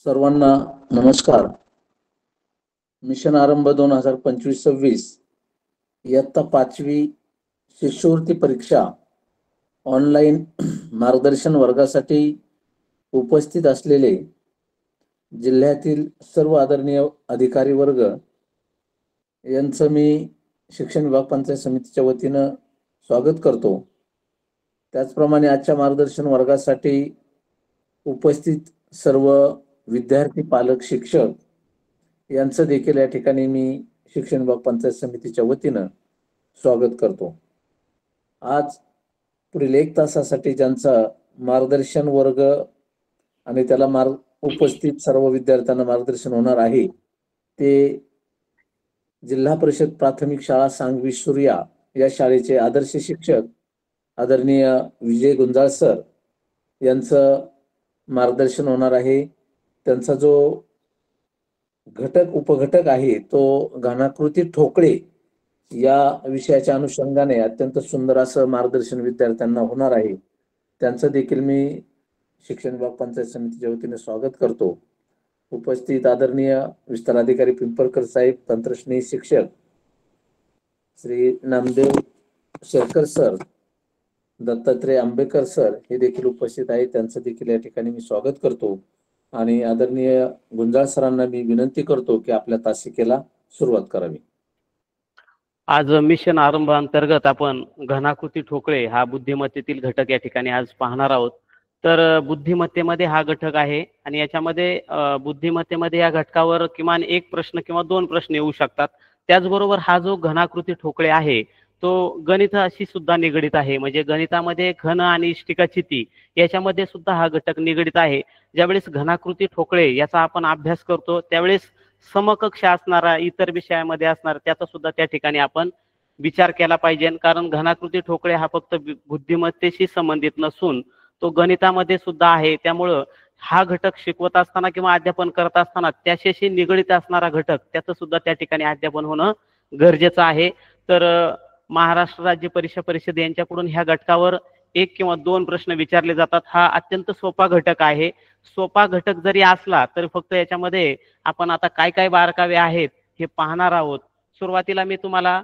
सर्वांना नमस्कार. मिशन आरंभ 2025-26 इयत्ता 5वी शिष्यवृत्ती परीक्षा ऑनलाईन मार्गदर्शन वर्गासाठी उपस्थित असलेले जिल्ह्यातील सर्व आदरणीय अधिकारी वर्ग यांचं मी शिक्षण विभाग पंचायत समितीच्या वतीनं स्वागत करतो. त्याचप्रमाणे आजच्या मार्गदर्शन वर्गासाठी उपस्थित सर्व विद्यार्थी, पालक, शिक्षक यांचं देखील या ठिकाणी मी शिक्षण विभाग पंचायत समितीच्या वतीनं स्वागत करतो. आज पुढील 1 तासासाठी ज्यांचा मार्गदर्शन वर्ग आणि त्याला उपस्थित सर्व विद्यार्थ्यांना मार्गदर्शन होणार आहे ते जिल्हा परिषद प्राथमिक शाळा सांगवी सूर्या या शाळेचे आदर्श शिक्षक आदरणीय विजय गुंजाळ सर यांचं मार्गदर्शन होणार आहे. त्यांचा जो उपघटक आहे तो घनाकृती ठोकळे या विषयाच्या अनुषंगाने अत्यंत सुंदर असं मार्गदर्शन विद्यार्थ्यांना होणार आहे. त्यांचं देखील मी शिक्षण विभाग पंचायत समितीच्या वतीने स्वागत करतो. उपस्थित आदरणीय विस्तार अधिकारी पिंपळकर साहेब, तंत्रस्नेही शिक्षक श्री नामदेव शेरकर सर, दत्तात्रय आंबेकर सर हे देखील उपस्थित आहेत. त्यांचं देखील या ठिकाणी मी स्वागत करतो आणि आदरणीय गुंजाळ सरांना मी विनंती करतो की आपल्या तासिकेला सुरुवात करावी. आज मिशन आरंभ अंतर्गत आपण घनाकृती ठोकळे हा बुद्धिमत्तेतील घटक या ठिकाणी आज पाहणार आहोत. तर बुद्धिमत्तेमध्ये हा घटक आहे आणि याच्यामध्ये बुद्धिमत्तेमध्ये या घटकावर किमान 1 प्रश्न किंवा 2 प्रश्न येऊ शकतात. त्याचबरोबर हा जो घनाकृती ठोकळे आहे तो गणिताशी सुद्धा निगडित आहे. म्हणजे गणितामध्ये घन आणि इष्टिकाचिती याच्यामध्ये सुद्धा हा घटक निगडित आहे. ज्यावेळेस घनाकृती ठोकळे याचा आपण अभ्यास करतो त्यावेळेस समकक्ष असणारा इतर विषयामध्ये असणार त्याचा सुद्धा त्या ठिकाणी आपण विचार केला पाहिजे. कारण घनाकृती ठोकळे हा फक्त बुद्धिमत्तेशी संबंधित नसून तो गणितामध्ये सुद्धा आहे. त्यामुळं हा घटक शिकवत असताना किंवा अध्यापन करत असताना त्याच्याशी निगडित असणारा घटक त्याचं सुद्धा त्या ठिकाणी अध्यापन होणं गरजेचं आहे. तर महाराष्ट्र राज्य परीक्षा परिषद यांच्याकडून ह्या घटकावर 1 किंवा 2 प्रश्न विचारले जातात. हा अत्यंत सोपा घटक आहे. सोपा घटक जरी असला तरी फक्त याच्यामध्ये आपण आता काय काय बारकावे आहेत हे पाहणार आहोत. सुरुवातीला मी तुम्हाला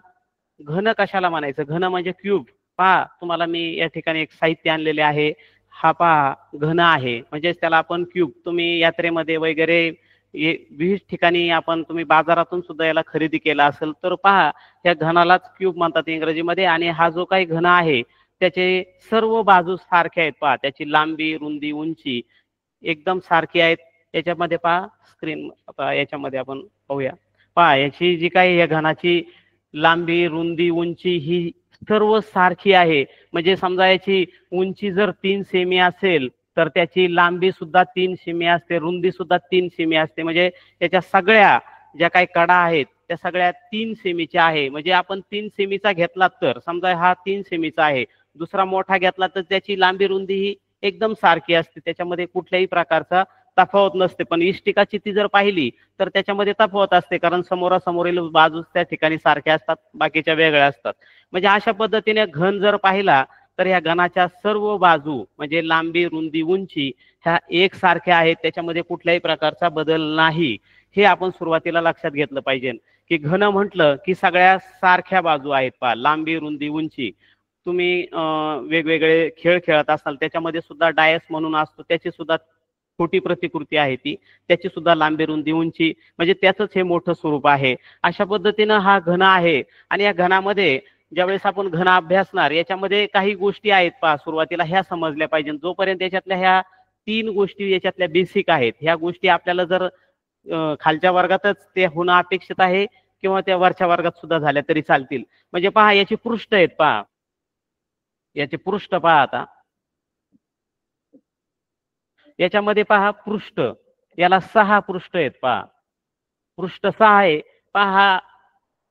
घन कशाला म्हणायचं, घन म्हणजे क्यूब. पहा तुम्हाला मी या ठिकाणी एक साहित्य आणलेले आहे. हा पहा घन आहे म्हणजे त्याला आपण क्यूब, तुम्ही यात्रेमध्ये वगैरे विविध ठिकाणी तुम्ही बाजारातून सुद्धा याला खरेदी केला असेल तर पहा या घनालाच क्यूब म्हणतात इंग्रजीमध्ये. आणि हा जो काही घन आहे त्याचे सर्व बाजू सारखे आहेत. पहा त्याची लांबी, रुंदी, उंची एकदम सारखी आहेत. याच्यामध्ये पहा स्क्रीन याच्यामध्ये आपण पाहूया. पहा याची जी काही या घनाची लांबी, रुंदी, उंची ही सर्व सारखी आहे. म्हणजे समजा याची उंची जर 3 सेमी असेल तर त्याची लांबी सुद्धा 3 सेमी असते, रुंदी सुद्धा 3 सेमी असते. म्हणजे त्याच्या सगळ्या ज्या काही कडा आहेत त्या सगळ्या 3 सेमीच्या आहे. म्हणजे आपण 3 सेमीचा घेतला तर समजा हा 3 सेमीचा आहे, दुसरा मोठा घेतला तर त्याची लांबी, रुंदी ही एकदम सारखी असते. त्याच्यामध्ये कुठल्याही प्रकारचा तफावत नसते. पण इष्टिकाचिती जर पाहिली तर त्याच्यामध्ये तफावत असते कारण समोरासमोरील बाजू त्या ठिकाणी सारख्या असतात, बाकीच्या वेगळ्या असतात. म्हणजे अशा पद्धतीने घन जर पाहिला तर या घनाच्या सर्व बाजू म्हणजे लांबी, रुंदी, उंची ह्या एकसारख्या आहेत. त्याच्यामध्ये कुठल्याही प्रकारचा बदल नाही. हे आपण सुरुवातीला लक्षात घेतलं पाहिजे की घन म्हटलं की सगळ्या सारख्या बाजू आहेत. पहा लांबी, रुंदी, उंची. तुम्ही वेगवेगळे खेळ खेळत असाल त्याच्यामध्ये सुद्धा डायस म्हणून असतो, त्याची सुद्धा छोटी प्रतिकृती आहे ती, त्याची सुद्धा लांबी, रुंदी, उंची म्हणजे त्याचंच हे मोठं स्वरूप आहे. अशा पद्धतीनं हा घन आहे. आणि या घनामध्ये ज्यावेळेस आपण घन अभ्यासणार याच्यामध्ये काही गोष्टी आहेत पहा सुरुवातीला ह्या समजल्या पाहिजे. जोपर्यंत याच्यातल्या ह्या 3 गोष्टी याच्यातल्या बेसिक आहेत ह्या गोष्टी आपल्याला जर खालच्या वर्गातच ते होणं अपेक्षित आहे किंवा त्या वरच्या वर्गात सुद्धा झाल्या तरी चालतील. म्हणजे पहा याची पृष्ठ आहेत. पहा याचे पृष्ठ पहा. आता याच्यामध्ये पहा पृष्ठ, याला 6 पृष्ठ आहेत. पहा पृष्ठ 6 आहे. पहा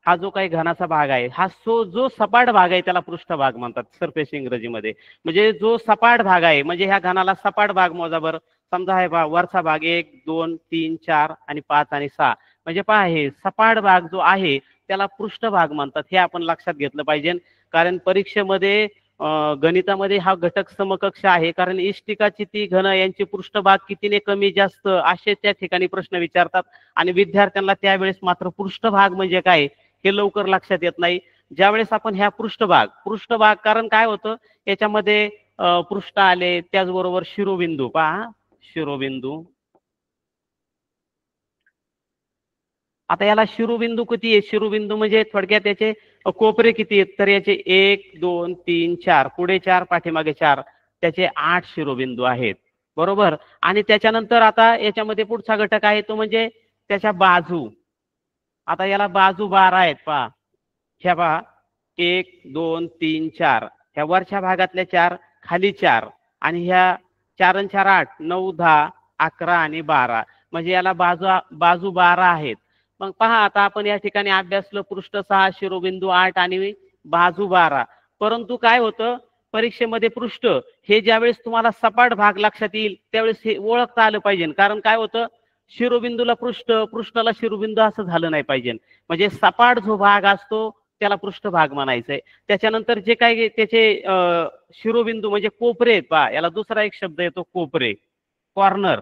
हा जो काही घनाचा भाग आहे हा जो सपाट भाग आहे त्याला पृष्ठभाग म्हणतात सरफेस इंग्रजीमध्ये. म्हणजे जो सपाट भाग आहे म्हणजे ह्या घनाला सपाट भाग मोजा बरं. समजा आहे पहा वरचा भाग 1 2 3 4 आणि 5 आणि 6 म्हणजे पहा हे सपाट भाग जो आहे त्याला पृष्ठभाग म्हणतात. हे आपण लक्षात घेतलं पाहिजे कारण परीक्षेमध्ये गणितामध्ये हा घटक समकक्ष आहे, कारण इष्टिका चिती घन यांचे पृष्ठभाग कितीने कमी जास्त असे त्या ठिकाणी प्रश्न विचारतात आणि विद्यार्थ्यांना त्यावेळेस मात्र पृष्ठभाग म्हणजे काय हे लवकर लक्षात येत नाही. ज्यावेळेस आपण ह्या पृष्ठभाग कारण काय होतं याच्यामध्ये पृष्ठ आले, त्याचबरोबर शिरोबिंदू पहा, शिरोबिंदू. आता याला शिरोबिंदू किती आहे? शिरोबिंदू म्हणजे थोडक्यात याचे कोपरे किती आहेत? तर याचे 1 2 3 4, पुढे 4 पाठीमागे 4, त्याचे 8 शिरोबिंदू आहेत, बरोबर. आणि त्याच्यानंतर आता याच्यामध्ये पुढचा घटक आहे तो म्हणजे त्याच्या बाजू. आता याला बाजू 12 आहेत पहा, ह्या पहा 1 2 3 4, ह्या वरच्या भागातल्या 4, खाली 4, आणि ह्या 4 आणि 4 8 9 10 11 आणि 12, म्हणजे याला बाजू 12 आहेत. मग पहा आता आपण या ठिकाणी अभ्यासलं पृष्ठ 6, शिरोबिंदू 8 आणि बाजू 12. परंतु काय होतं परीक्षेमध्ये पृष्ठ हे ज्यावेळेस तुम्हाला सपाट भाग लक्षात येईल त्यावेळेस हे ओळखता आलं पाहिजे. कारण काय होतं शिरोबिंदूला पृष्ठ, पृष्ठाला शिरोबिंदू असं झालं नाही पाहिजे. म्हणजे सपाट जो भाग असतो त्याला पृष्ठभाग म्हणायचंय. त्याच्यानंतर जे काही त्याचे शिरोबिंदू म्हणजे कोपरे आहेत पहा, याला दुसरा एक शब्द येतो कोपरे, कॉर्नर.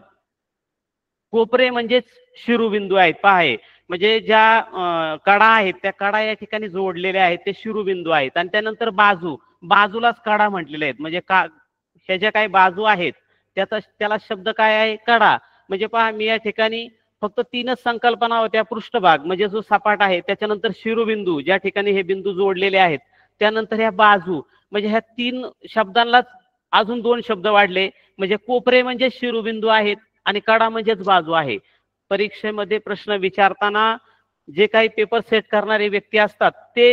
कोपरे म्हणजेच शिरोबिंदू आहेत पहा, हे म्हणजे ज्या कडा आहेत त्या कडा या ठिकाणी जोडलेल्या आहेत ते शिरोबिंदू आहेत. आणि त्यानंतर बाजूलाच कडा म्हटलेले आहेत, म्हणजे ह्या ज्या काही बाजू आहेत त्याला शब्द काय आहे? कडा. म्हणजे पहा मी या ठिकाणी फक्त 3च संकल्पना होत्या, पृष्ठभाग म्हणजे जो सपाट आहे, त्याच्यानंतर शिरोबिंदू ज्या ठिकाणी हे बिंदू जोडलेले आहेत, त्यानंतर ह्या बाजू, म्हणजे ह्या 3 शब्दांनाच अजून 2 शब्द वाढले, म्हणजे कोपरे म्हणजे शिरोबिंदू आहेत आणि कडा म्हणजेच बाजू आहे. परीक्षेमध्ये प्रश्न विचारताना जे काही पेपर सेट करणारे व्यक्ती असतात ते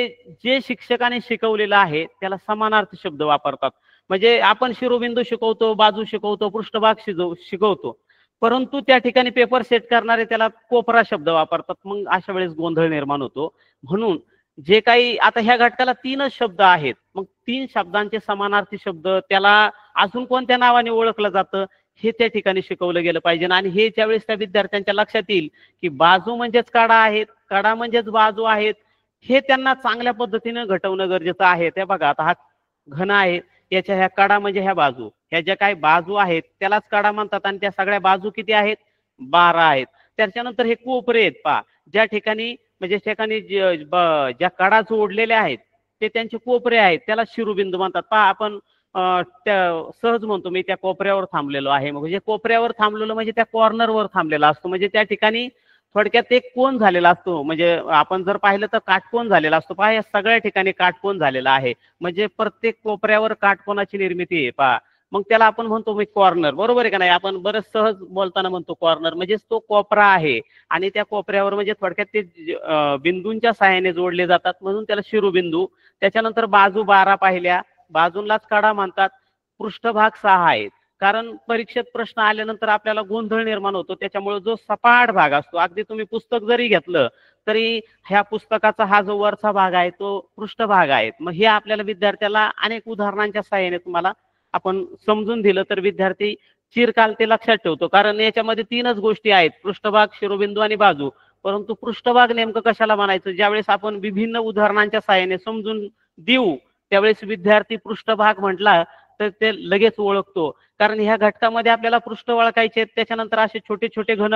जे शिक्षकाने शिकवलेलं आहे त्याला समानार्थी शब्द वापरतात. म्हणजे आपण शिरोबिंदू शिकवतो, बाजू शिकवतो, पृष्ठभाग शिकवतो, परंतु त्या ठिकाणी पेपर सेट करणारे त्याला कोपरा शब्द वापरतात. मग अशा वेळेस गोंधळ निर्माण होतो. म्हणून जे काही आता ह्या घटकाला 3च शब्द आहेत, मग 3 शब्दांचे समानार्थी शब्द त्याला अजून कोणत्या नावाने ओळखलं जातं हे त्या ठिकाणी शिकवलं गेलं पाहिजे. आणि हे ज्यावेळेस त्या विद्यार्थ्यांच्या लक्षात येईल की बाजू म्हणजेच कडा आहेत, कडा म्हणजेच बाजू आहेत, हे त्यांना चांगल्या पद्धतीने घटवणं गरजेचं आहे. ते बघा आता हा घन आहे, याच्या ह्या कडा म्हणजे ह्या बाजू, ह्या ज्या काही बाजू आहेत त्यालाच कडा म्हणतात आणि त्या सगळ्या बाजू किती आहेत? 12 आहेत. त्याच्यानंतर हे कोपरे आहेत पहा, ज्या ठिकाणी म्हणजे ठिकाणी ज्या कडा जोडलेल्या आहेत ते त्यांचे कोपरे आहेत, त्याला शिरोबिंदू म्हणतात. पहा आपण त्या सहज म्हणतो मी त्या कोपऱ्यावर थांबलेलो आहे, म्हणजे कोपऱ्यावर थांबलेलो म्हणजे त्या कॉर्नरवर थांबलेला असतो, म्हणजे त्या ठिकाणी थोडक्यात एक कोन झालेला असतो. म्हणजे आपण जर पाहिलं तर काटकोन झालेला असतो पहा, या सगळ्या ठिकाणी काटकोन झालेला आहे, म्हणजे प्रत्येक कोपऱ्यावर काटकोनाची निर्मिती आहे पहा. मग त्याला आपण म्हणतो मी कॉर्नर, बरोबर आहे का नाही? आपण बरंच सहज बोलताना म्हणतो कॉर्नर म्हणजेच तो कोपरा आहे. आणि त्या कोपऱ्यावर म्हणजे थोडक्यात ते बिंदूंच्या सहाय्याने जोडले जातात म्हणून त्याला शिरोबिंदू. त्याच्यानंतर बाजू 12 पाहिल्या, बाजूंलाच कडा म्हणतात. पृष्ठभाग 6 आहेत, कारण परीक्षेत प्रश्न आल्यानंतर आपल्याला गोंधळ निर्माण होतो. त्याच्यामुळे जो सपाट भाग असतो, अगदी तुम्ही पुस्तक जरी घेतलं तरी ह्या पुस्तकाचा हा जो वरचा भाग आहे तो पृष्ठभाग आहे. मग हे आपल्याला विद्यार्थ्याला अनेक उदाहरणांच्या सहाय्याने तुम्हाला आपण समजून दिलं तर विद्यार्थी चिरकाल ते लक्षात ठेवतो. कारण याच्यामध्ये 3च गोष्टी आहेत, पृष्ठभाग, शिरोबिंदू आणि बाजू. परंतु पृष्ठभाग नेमकं कशाला म्हणायचं? ज्यावेळेस आपण विभिन्न उदाहरणांच्या सहाय्याने समजून देऊ त्यावेळेस विद्यार्थी पृष्ठभाग म्हटला तर ते लगेच ओळखतो. कारण ह्या घटकामध्ये आपल्याला पृष्ठ ओळखायचे, त्याच्यानंतर असे छोटे छोटे घन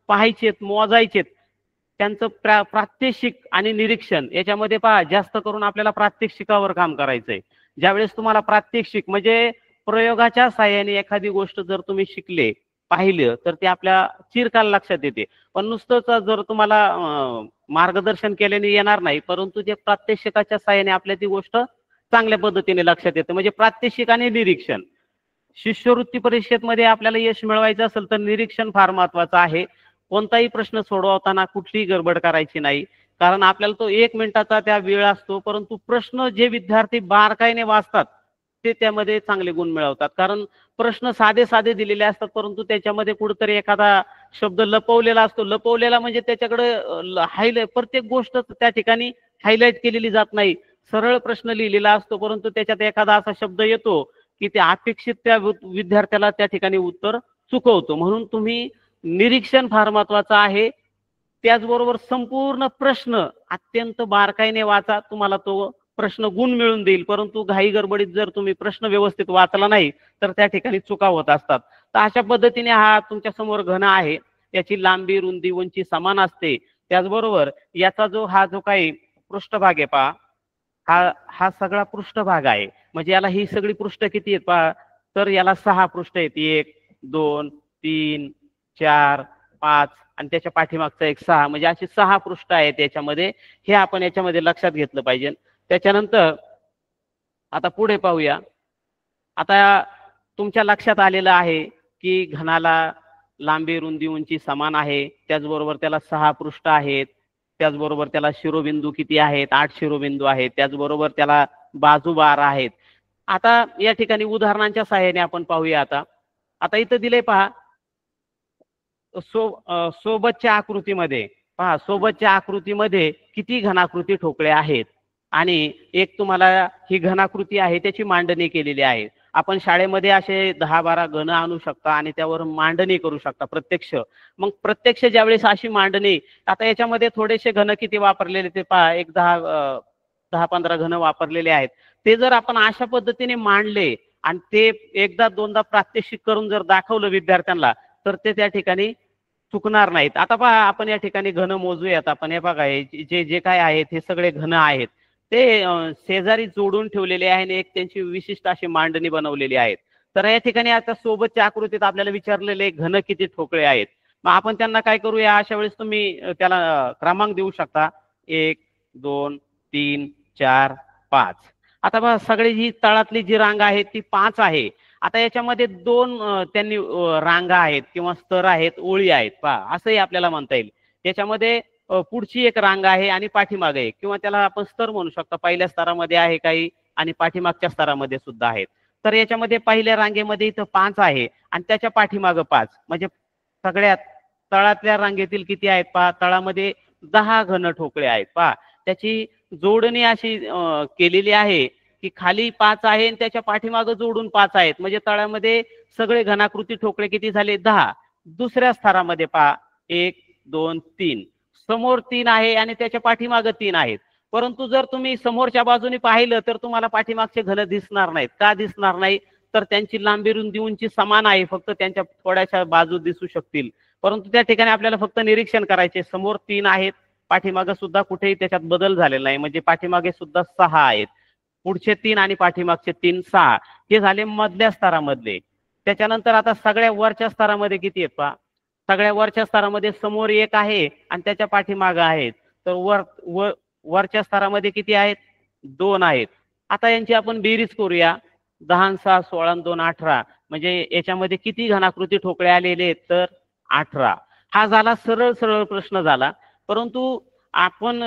पाहायचेत, मोजायचेत. त्यांचं प्रात्यक्षिक आणि निरीक्षण याच्यामध्ये पहा, जास्त करून आपल्याला प्रात्यक्षिकावर काम करायचंय. ज्यावेळेस तुम्हाला प्रात्यक्षिक म्हणजे प्रयोगाच्या साहाय्याने एखादी गोष्ट जर तुम्ही शिकले, पाहिलं तर ते आपल्या चिरकाल लक्षात येते. पण नुसतंच जर तुम्हाला मार्गदर्शन केल्याने येणार नाही, परंतु जे प्रात्यक्षिकाच्या साहाय्याने आपल्या ती गोष्ट चांगल्या पद्धतीने लक्षात येते. म्हणजे प्रात्यक्षिक आणि निरीक्षण. शिष्यवृत्ती परीक्षेमध्ये आपल्याला यश मिळवायचं असेल तर निरीक्षण फार महत्वाचं आहे. कोणताही प्रश्न सोडवताना कुठलीही गडबड करायची नाही, कारण आपल्याला तो 1 मिनिटाचा त्या वेळ असतो. परंतु प्रश्न जे विद्यार्थी बारकाईने वाचतात ते त्यामध्ये चांगले गुण मिळवतात. कारण प्रश्न साधे साधे दिलेले असतात, परंतु त्याच्यामध्ये कुठेतरी एखादा शब्द लपवलेला असतो. लपवलेला म्हणजे त्याच्याकडे हायलाइट, प्रत्येक गोष्ट त्या ठिकाणी हायलाइट केलेली जात नाही. सरळ प्रश्न लिहिलेला असतो, परंतु त्याच्यात एखादा असा शब्द येतो की ते अपेक्षित त्या विद्यार्थ्याला त्या ठिकाणी उत्तर चुकवतो. म्हणून तुम्ही निरीक्षण फार महत्वाचं आहे. त्याचबरोबर संपूर्ण प्रश्न अत्यंत बारकाईने वाचा, तुम्हाला तो प्रश्न गुण मिळून देईल, परंतु घाई गडबडीत जर तुम्ही प्रश्न व्यवस्थित वाचला नाही तर त्या ठिकाणी चुका होत असतात. तर अशा पद्धतीने हा तुमच्या समोर घन आहे, याची लांबी रुंदी उंची समान असते. त्याचबरोबर याचा जो काही पृष्ठभाग आहे पहा, हा हा सगळा पृष्ठभाग आहे. म्हणजे याला ही सगळी पृष्ठ किती आहेत पहा, तर याला 6 पृष्ठ आहेत. 1 2 3 4 5 आणि त्याच्या पाठीमागचा एक 6, म्हणजे अशी 6 पृष्ठ आहेत याच्यामध्ये. हे आपण याच्यामध्ये लक्षात घेतलं पाहिजे. त्याच्यानंतर आता पुढे पाहूया. आता तुमच्या लक्षात आलेलं आहे की घनाला लांबी रुंदी उंची समान आहे, त्याचबरोबर त्याला 6 पृष्ठ आहेत, त्याचबरोबर त्याला शिरोबिंदू किती आहेत, 8 शिरोबिंदू आहेत, त्याचबरोबर त्याला बाजू 12 आहेत. आता या ठिकाणी उदाहरणांच्या सहाय्याने आपण पाहूया. आता आता इथं दिले पहा, सोबतच्या आकृतीमध्ये पहा, सोबतच्या आकृतीमध्ये किती घनाकृती ठोकळे आहेत आणि एक तुम्हाला ही घनाकृती आहे त्याची मांडणी केलेली आहे. आपण शाळेमध्ये असे 10-12 घन आणू शकता आणि त्यावर मांडणी करू शकता प्रत्यक्ष. मग प्रत्यक्ष ज्यावेळेस अशी मांडणी, आता याच्यामध्ये थोडेसे घन किती वापरलेले ते पहा, एक 10-15 घन वापरलेले आहेत. ते जर आपण अशा पद्धतीने मांडले आणि ते एकदा दोनदा प्रात्यक्षिक करून जर दाखवलं विद्यार्थ्यांना, तर ते त्या ठिकाणी चुकणार नाहीत. आता पहा, आपण या ठिकाणी घन मोजूयात. आपण हे बघा, जे जे काय आहेत हे सगळे घन आहेत. ते शेजारी जोडून ठेवलेले आहे आणि एक त्यांची विशिष्ट अशी मांडणी बनवलेली आहे. तर या ठिकाणी आता सोबतच्या आकृतीत आपल्याला विचारलेले घन किती ठोकळे आहेत. मग आपण त्यांना काय करूया, अशा वेळेस तुम्ही त्याला क्रमांक देऊ शकता. 1 2 3 4 5. आता बघा, सगळी ही तळातली जी रांग आहे ती 5 आहे. आता याच्यामध्ये दोन त्यांनी रांगा आहेत किंवा स्तर आहेत, ओळी आहेत पहा, असंही आपल्याला म्हणता येईल. त्याच्यामध्ये पुढची एक रांग आहे आणि पाठीमागे एक, किंवा त्याला आपण स्तर म्हणू शकतो. पहिल्या स्तरामध्ये आहे काही आणि पाठीमागच्या स्तरामध्ये सुद्धा आहेत. तर याच्यामध्ये पहिल्या रांगेमध्ये इथं 5 आहे आणि त्याच्या पाठीमागं 5, म्हणजे सगळ्यात तळातल्या रांगेतील किती आहेत पहा, तळामध्ये 10 घन ठोकळे आहेत पहा. त्याची जोडणी अशी केलेली आहे की खाली 5 आहे आणि त्याच्या पाठीमागं जोडून 5 आहेत, म्हणजे तळामध्ये सगळे घनाकृती ठोकळे किती झाले, 10. दुसऱ्या स्तरामध्ये पहा, 1 2 3, समोर 3 आहे आणि त्याच्या पाठीमागं 3 आहेत. परंतु जर तुम्ही समोरच्या बाजूने पाहिलं तर तुम्हाला पाठीमागचे घन दिसणार नाहीत. का दिसणार नाही, तर त्यांची लांबी रुंदी उंची समान आहे, फक्त त्यांच्या थोड्याशा बाजू दिसू शकतील. परंतु त्या ठिकाणी आपल्याला फक्त निरीक्षण करायचे, समोर 3 आहेत, पाठीमागं सुद्धा कुठेही त्याच्यात बदल झालेला नाही, म्हणजे पाठीमागे सुद्धा 6 आहेत. पुढचे 3 आणि पाठीमागचे 3, 6 हे झाले मधल्या स्तरामधले. त्याच्यानंतर आता सगळ्या वरच्या स्तरामध्ये किती आहेत पहा, सगळ्या वरच्या स्तरामध्ये समोर 1 आहे आणि त्याच्या पाठीमागं आहेत. तर वरच्या स्तरामध्ये किती आहेत, 2 आहेत. आता यांची आपण बेरीज करूया. 10 6 16 2 18, म्हणजे याच्यामध्ये किती घनाकृती ठोकळे आलेले आहेत, तर 18. हा झाला सरळ सरळ प्रश्न झाला. परंतु आपण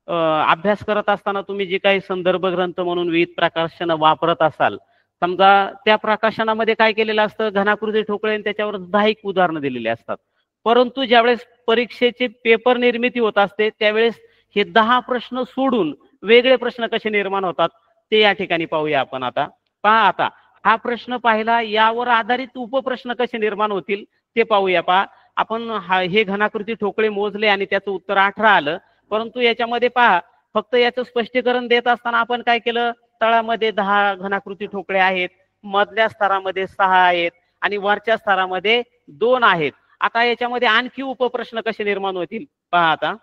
अभ्यास करत असताना तुम्ही जे काही संदर्भ ग्रंथ म्हणून विविध प्रकाशन वापरत असाल, समजा त्या प्रकाशनामध्ये काय केलेलं असतं, घनाकृती ठोकळे आणि त्याच्यावर 10 उदाहरणं दिलेली असतात. परंतु ज्यावेळेस परीक्षेचे पेपर निर्मिती होत असते त्यावेळेस हे 10 प्रश्न सोडून वेगळे प्रश्न कसे निर्माण होतात ते या ठिकाणी पाहूया आपण. आता पहा, आता हा प्रश्न पाहिला, यावर आधारित उपप्रश्न कसे निर्माण होतील ते पाहूया. पहा, आपण हे घनाकृती ठोकळे मोजले आणि त्याचं उत्तर 18 आलं. परंतु याच्यामध्ये पहा, फक्त याचं स्पष्टीकरण देत असताना आपण काय केलं, तळामध्ये 10 घनाकृती ठोकळे आहेत, मधल्या स्तरामध्ये 6 आहेत आणि वरच्या स्तरामध्ये 2 आहेत. आता याच्यामध्ये आणखी उपप्रश्न कसे निर्माण होतील पहा. आता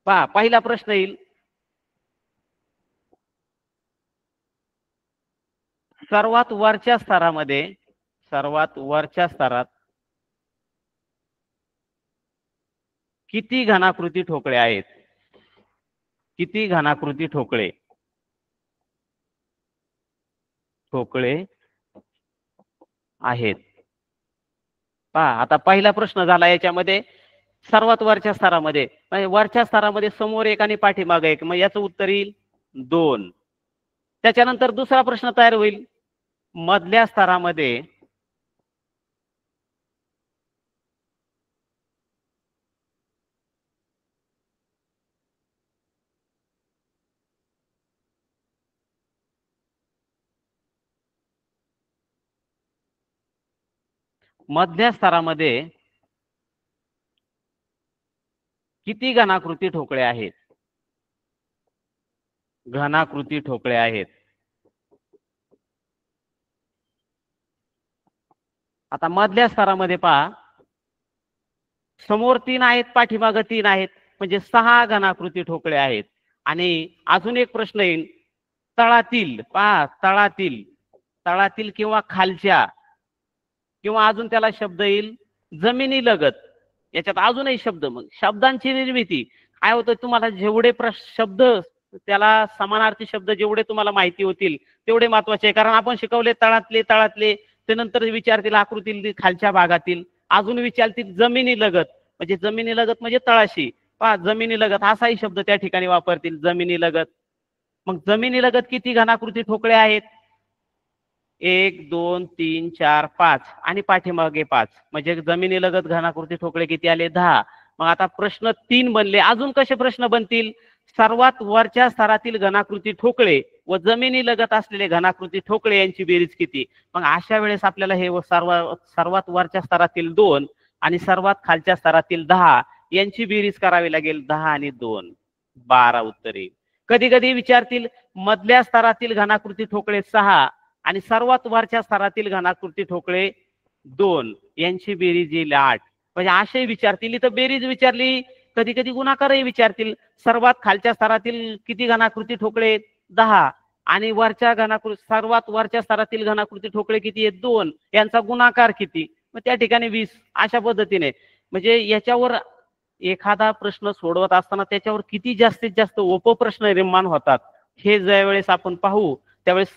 पहा, पहिला प्रश्न येईल, सर्वात वरच्या स्तरात किती घनाकृती ठोकळे आहेत, किती घनाकृती ठोकळे आहेत पहा. आता पहिला प्रश्न झाला याच्यामध्ये, सर्वात वरच्या स्तरामध्ये, म्हणजे वरच्या स्तरामध्ये समोर 1 आणि पाठीमागे 1, मग याचं उत्तर येईल 2. त्याच्यानंतर दुसरा प्रश्न तयार होईल, मधल्या स्तरामध्ये किती घनाकृती ठोकळे आहेत. घनाकृती ठोकळे आहेत. आता मधल्या स्तरामध्ये पहा, समोर 3 आहेत, पाठीमागे 3 आहेत, म्हणजे 6 घनाकृती ठोकळे आहेत. आणि अजून एक प्रश्न येईल, तळातील पहा, तळातील किंवा खालच्या, किंवा अजून त्याला शब्द येईल जमिनी लगत. याच्यात अजूनही शब्द, मग शब्दांची निर्मिती काय होतं, तुम्हाला जेवढे शब्द, त्याला समानार्थी शब्द जेवढे तुम्हाला माहिती होतील तेवढे महत्वाचे आहे. कारण आपण शिकवले तळातले, ते नंतर विचारतील आकृतील खालच्या भागातील, अजून विचारतील जमिनी लगत, म्हणजे जमिनी लगत म्हणजे तळाशी. पहा, जमिनी लगत असाही शब्द त्या ठिकाणी वापरतील, जमिनी लगत. मग जमिनी लगत किती घनाकृती ठोकळे आहेत? 1 2 3 4 5 आणि पाठीमागे 5, म्हणजे जमिनी लगत घनाकृती ठोकळे किती आले? 10. मग आता प्रश्न 3 बनले. अजून कसे प्रश्न बनतील? सर्वात वरच्या स्तरातील घनाकृती ठोकळे व जमिनी लगत असलेले घनाकृती ठोकळे यांची बेरीज किती? मग अशा वेळेस आपल्याला हे सर्वात वरच्या स्तरातील 2 आणि सर्वात खालच्या स्तरातील 10 यांची बेरीज करावी लागेल. 10 आणि 2 12 उत्तर येईल. कधी कधी विचारतील मधल्या स्तरातील घनाकृती ठोकळे 6 आणि सर्वात वरच्या स्तरातील घनाकृती ठोकळे 2 यांची बेरीज येईल 8. म्हणजे असे विचारतील. इथं बेरीज विचारली, कधी कधी गुणाकारही विचारतील. सर्वात खालच्या स्तरातील किती घनाकृती ठोकळे? 10. आणि सर्वात वरच्या स्तरातील घनाकृती ठोकळे किती आहेत? 2. यांचा गुणाकार किती? मग त्या ठिकाणी 20. अशा पद्धतीने म्हणजे याच्यावर एखादा प्रश्न सोडवत असताना त्याच्यावर किती जास्तीत जास्त उपप्रश्न निर्माण होतात हे ज्या वेळेस आपण पाहू, त्यावेळेस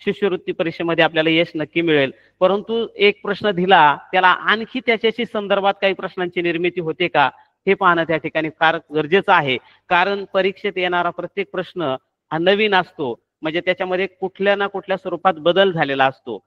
शिष्यवृत्ती परीक्षेमध्ये आपल्याला यश नक्की मिळेल. परंतु एक प्रश्न दिला, त्याला आणखी त्याच्याशी संदर्भात काही प्रश्नांची निर्मिती होते का हे पाहणं त्या ठिकाणी फार गरजेचं आहे. कारण परीक्षेत येणारा प्रत्येक प्रश्न हा नवीन असतो, म्हणजे त्याच्यामध्ये कुठल्या ना कुठल्या स्वरूपात बदल झालेला असतो.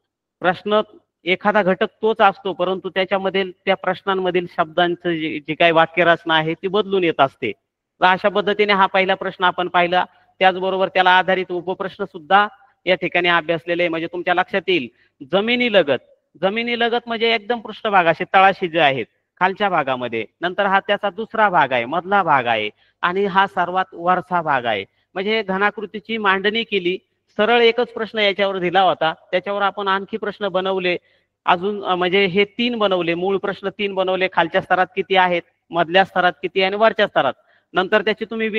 प्रश्न एखादा घटक तोच असतो, परंतु त्याच्यामध्ये त्या प्रश्नांमधील शब्दांचं जे काही वाक्यरचना आहे ती बदलून येत असते. तर अशा पद्धतीने हा पहिला प्रश्न आपण पाहिला. त्याचबरोबर त्याला आधारित उपप्रश्न सुद्धा या ठिकाणी अभ्यासलेले, म्हणजे तुमच्या लक्षात येईल. जमिनी लगत म्हणजे एकदम पृष्ठभागाशी तळाशी जे आहेत खालच्या भागामध्ये, नंतर हा त्याचा दुसरा भाग आहे, मधला भाग आहे, आणि हा सर्वात वरचा भाग आहे. म्हणजे घनाकृतीची मांडणी केली. सरळ एकच प्रश्न याच्यावर दिला होता, त्याच्यावर आपण आणखी प्रश्न बनवले. अजून म्हणजे हे 3 बनवले, मूळ प्रश्न 3 बनवले. खालच्या स्तरात किती आहेत, मधल्या स्तरात किती आणि वरच्या स्तरात. नंतर त्याची तुम्ही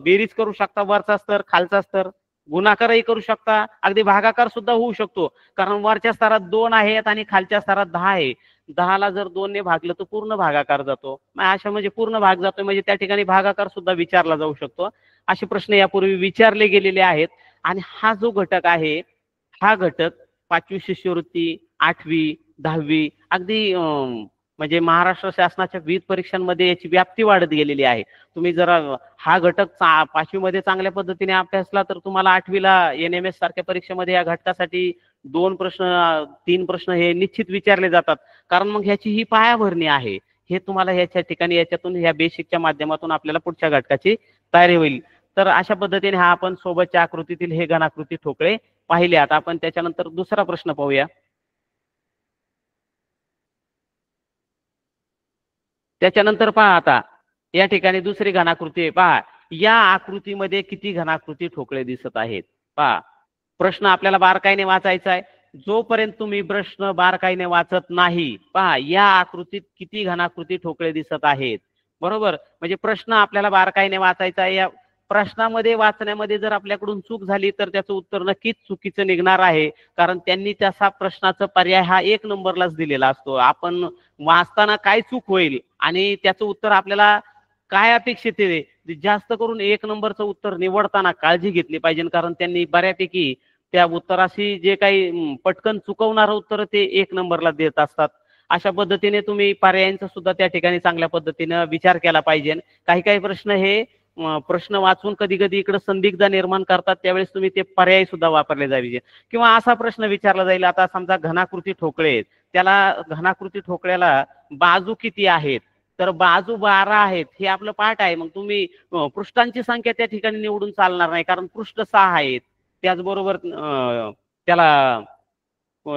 बेरीज करू शकता, वरचा स्तर खालचा स्तर, गुणाकारही करू शकता, अगदी भागाकार सुद्धा होऊ शकतो. कारण वरच्या स्तरात 2 आहेत आणि खालच्या स्तरात 10 आहे. 10ला जर 2 ने भागलं तर पूर्ण भागाकार जातो. अशा म्हणजे पूर्ण भाग जातोय, म्हणजे त्या ठिकाणी भागाकार सुद्धा विचारला जाऊ शकतो. असे प्रश्न यापूर्वी विचारले गेलेले आहेत. आणि हा जो घटक आहे, हा घटक 5वी शिष्यवृत्ती, 8वी, 10वी, अगदी म्हणजे महाराष्ट्र शासनाच्या विविध परीक्षांमध्ये याची व्याप्ती वाढत गेलेली आहे. तुम्ही जर हा घटक 5वी मध्ये चांगल्या पद्धतीने अभ्यासला तर तुम्हाला 8वीला NMS सारख्या परीक्षेमध्ये या घटकासाठी 2 प्रश्न 3 प्रश्न हे निश्चित विचारले जातात. कारण मग ह्याची ही पायाभरणी आहे. हे तुम्हाला ह्याच्या ठिकाणी याच्यातून ह्या बेसिकच्या माध्यमातून आपल्याला पुढच्या घटकाची तयारी होईल. तर अशा पद्धतीने हा आपण सोबतच्या आकृतीतील हे घनाकृती ठोकळे पाहिले. आता आपण त्याच्यानंतर दुसरा प्रश्न पाहूया. त्याच्यानंतर पहा, आता या ठिकाणी दुसरी घनाकृती आहे. पहा, या आकृतीमध्ये किती घनाकृती ठोकळे दिसत आहेत. पहा, प्रश्न आपल्याला बारकाईने वाचायचा आहे. जोपर्यंत तुम्ही प्रश्न बारकाईने वाचत नाही, पहा या आकृतीत किती घनाकृती ठोकळे दिसत आहेत. बरोबर, म्हणजे प्रश्न आपल्याला बारकाईने वाचायचा आहे. या प्रश्नामध्ये वाचण्यामध्ये जर आपल्याकडून चूक झाली तर त्याचं उत्तर नक्कीच चुकीचं निघणार आहे. कारण त्यांनी तसा प्रश्नाचा पर्याय हा 1 नंबरलाच दिलेला असतो. आपण वाचताना काय चूक होईल आणि त्याचं उत्तर आपल्याला काय अपेक्षित आहे, जास्त करून 1 नंबरचं उत्तर निवडताना काळजी घेतली पाहिजे. कारण त्यांनी बऱ्यापैकी त्या उत्तराशी जे काही पटकन चुकवणारं उत्तर ते 1 नंबरला देत असतात. अशा पद्धतीने तुम्ही पर्यायांचा सुद्धा त्या ठिकाणी चांगल्या पद्धतीने विचार केला पाहिजे. काही काही प्रश्न हे प्रश्न वाचून कधी कधी इकडे संदिग्धता निर्माण करतात, त्यावेळेस तुम्ही ते पर्याय सुद्धा वापरले जावे. किंवा असा प्रश्न विचारला जाईल, आता समजा घनाकृती ठोकळे आहेत, त्याला घनाकृती ठोकळ्याला बाजू किती आहेत, तर बाजू 12 आहेत हे आपलं पाठ आहे. मग तुम्ही पृष्ठांची संख्या त्या ठिकाणी निवडून चालणार नाही, कारण पृष्ठ 6 आहेत. त्याचबरोबर त्याला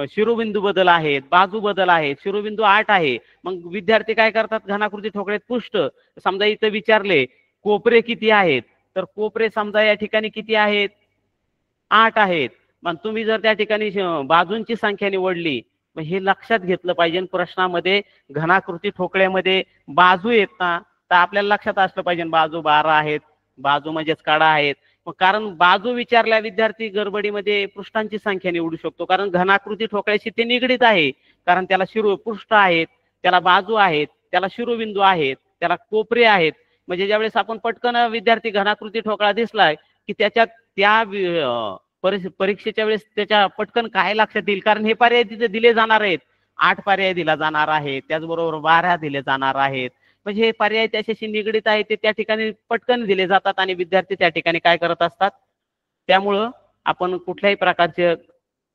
शिरोबिंदू बदल आहेत, बाजू बदल आहेत, शिरोबिंदू 8 आहे. मग विद्यार्थी काय करतात, घनाकृती ठोकळ्यात पृष्ठ समजा इथं विचारले कोपरे किती आहेत, तर कोपरे समजा या ठिकाणी किती आहेत? 8 आहेत. मग तुम्ही जर त्या ठिकाणी बाजूंची संख्या निवडली, मग हे लक्षात घेतलं पाहिजे प्रश्नामध्ये. घनाकृती ठोकळ्यामध्ये बाजू येत ना, तर आपल्याला लक्षात असलं पाहिजे बाजू 12 आहेत, बाजू म्हणजेच कडा आहेत. मग कारण बाजू विचारल्या विद्यार्थी गडबडीमध्ये पृष्ठांची संख्या निवडू शकतो, कारण घनाकृती ठोकळ्याशी ते निगडीत आहे. कारण त्याला पृष्ठ आहेत, त्याला बाजू आहेत, त्याला शिरोबिंदू आहेत, त्याला कोपरे आहेत. म्हणजे ज्यावेळेस आपण पटकन विद्यार्थी घनाकृती ठोकळा दिसलाय की त्याच्यात त्या परीक्षेच्या वेळेस त्याच्या पटकन काय लक्षात येईल, कारण हे पर्याय तिथे दिले जाणार आहेत. 8 पर्याय दिला जाणार आहे, त्याचबरोबर 12 दिले जाणार आहेत. म्हणजे हे पर्याय त्याच्याशी निगडीत आहे, ते त्या ठिकाणी पटकन दिले जातात आणि विद्यार्थी त्या ठिकाणी काय करत असतात. त्यामुळं आपण कुठल्याही प्रकारचे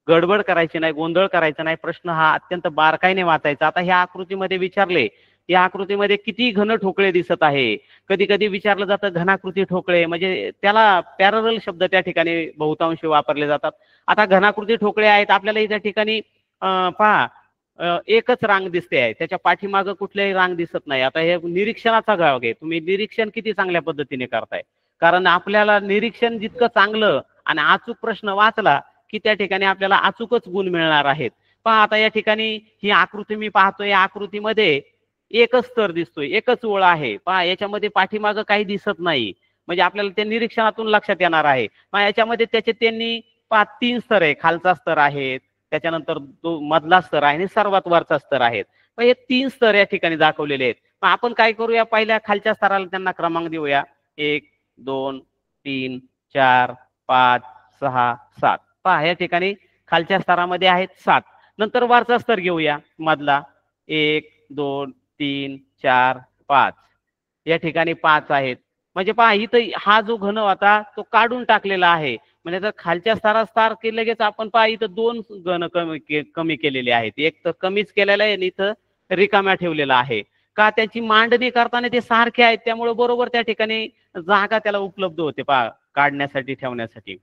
गडबड करायची नाही, गोंधळ करायचा नाही. प्रश्न हा अत्यंत बारकाईने वाचायचा. आता ह्या आकृतीमध्ये विचारले, या आकृतीमध्ये किती घन ठोकळे दिसत आहे. कधी कधी विचारलं जातं घनाकृती ठोकळे, म्हणजे त्याला पॅरलल शब्द त्या ठिकाणी बहुतांशी वापरले जातात. आता घनाकृती ठोकळे आहेत आपल्याला त्या ठिकाणी पहा एकच रांग दिसते आहे, त्याच्या पाठीमागं कुठल्याही रांग दिसत नाही. आता हे निरीक्षणाचा भाग आहे. तुम्ही निरीक्षण किती चांगल्या पद्धतीने करताय, कारण आपल्याला निरीक्षण जितकं चांगलं आणि अचूक प्रश्न वाचला की त्या ठिकाणी आपल्याला अचूकच गुण मिळणार आहेत. पहा आता या ठिकाणी ही आकृती मी पाहतोय, या आकृतीमध्ये एकच स्तर दिसतोय, एकच ओळ आहे. पहा याच्यामध्ये पाठीमागं काही दिसत नाही, म्हणजे आपल्याला ते निरीक्षणातून लक्षात येणार आहे. पहा याच्यामध्ये त्यांनी 3 स्तर आहे. खालचा स्तर आहे, त्याच्यानंतर तो मधला स्तर आहे आणि सर्वात वरचा स्तर आहे. मग हे 3 स्तर या ठिकाणी दाखवलेले आहेत. मग आपण काय करूया, पहिल्या खालच्या स्तराला त्यांना क्रमांक देऊया. 1 2 3 4 5 6 7. पहा या ठिकाणी खालच्या स्तरामध्ये आहेत 7. नंतर वरचा स्तर घेऊया मधला. 1 2 3 4 5. या ठिकाणी 5 आहेत. म्हणजे पहा इथं हा जो घन होता तो काढून टाकलेला आहे. म्हणजे जर खालच्या स्तरात की लगेच आपण पहा इथं 2 घन कमी केलेले आहेत. एक तर कमीच केलेला आहे आणि इथं रिकाम्या ठेवलेला आहे. का त्याची मांडणी करताना ते सारखे आहेत, त्यामुळे बरोबर त्या ठिकाणी जागा त्याला उपलब्ध होते पहा काढण्यासाठी ठेवण्यासाठी.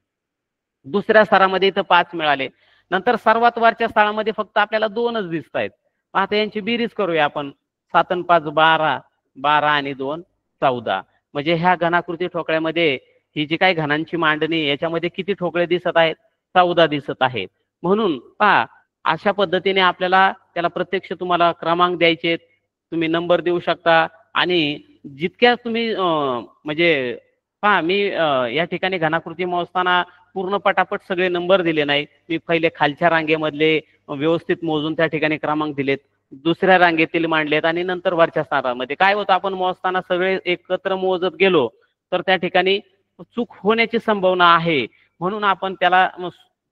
दुसऱ्या स्तरामध्ये इथं 5 मिळाले. नंतर सर्वात वरच्या स्तरामध्ये फक्त आपल्याला 2च दिसत आहेत. आता यांची बेरीज करूया आपण. 7 आणि 5 12, 12 आणि 2 14. म्हणजे ह्या घनाकृती ठोकळ्यामध्ये ही जी काही घनांची मांडणी याच्यामध्ये किती ठोकळे दिसत आहेत? 14 दिसत आहेत. म्हणून पहा अशा पद्धतीने आपल्याला त्याला प्रत्यक्ष तुम्हाला क्रमांक द्यायचे, तुम्ही नंबर देऊ शकता आणि जितक्या तुम्ही म्हणजे पहा मी या ठिकाणी घनाकृती मोजताना पूर्ण पटापट सगळे नंबर दिले नाही. मी पहिले खालच्या रांगेमधले व्यवस्थित मोजून त्या ठिकाणी क्रमांक दिलेत, दुसऱ्या रांगेतील मांडलेत आणि नंतर वरच्या स्तरामध्ये. काय होतं, आपण मोजताना सगळे एकत्र मोजत गेलो तर त्या ठिकाणी चूक होण्याची संभावना आहे. म्हणून आपण त्याला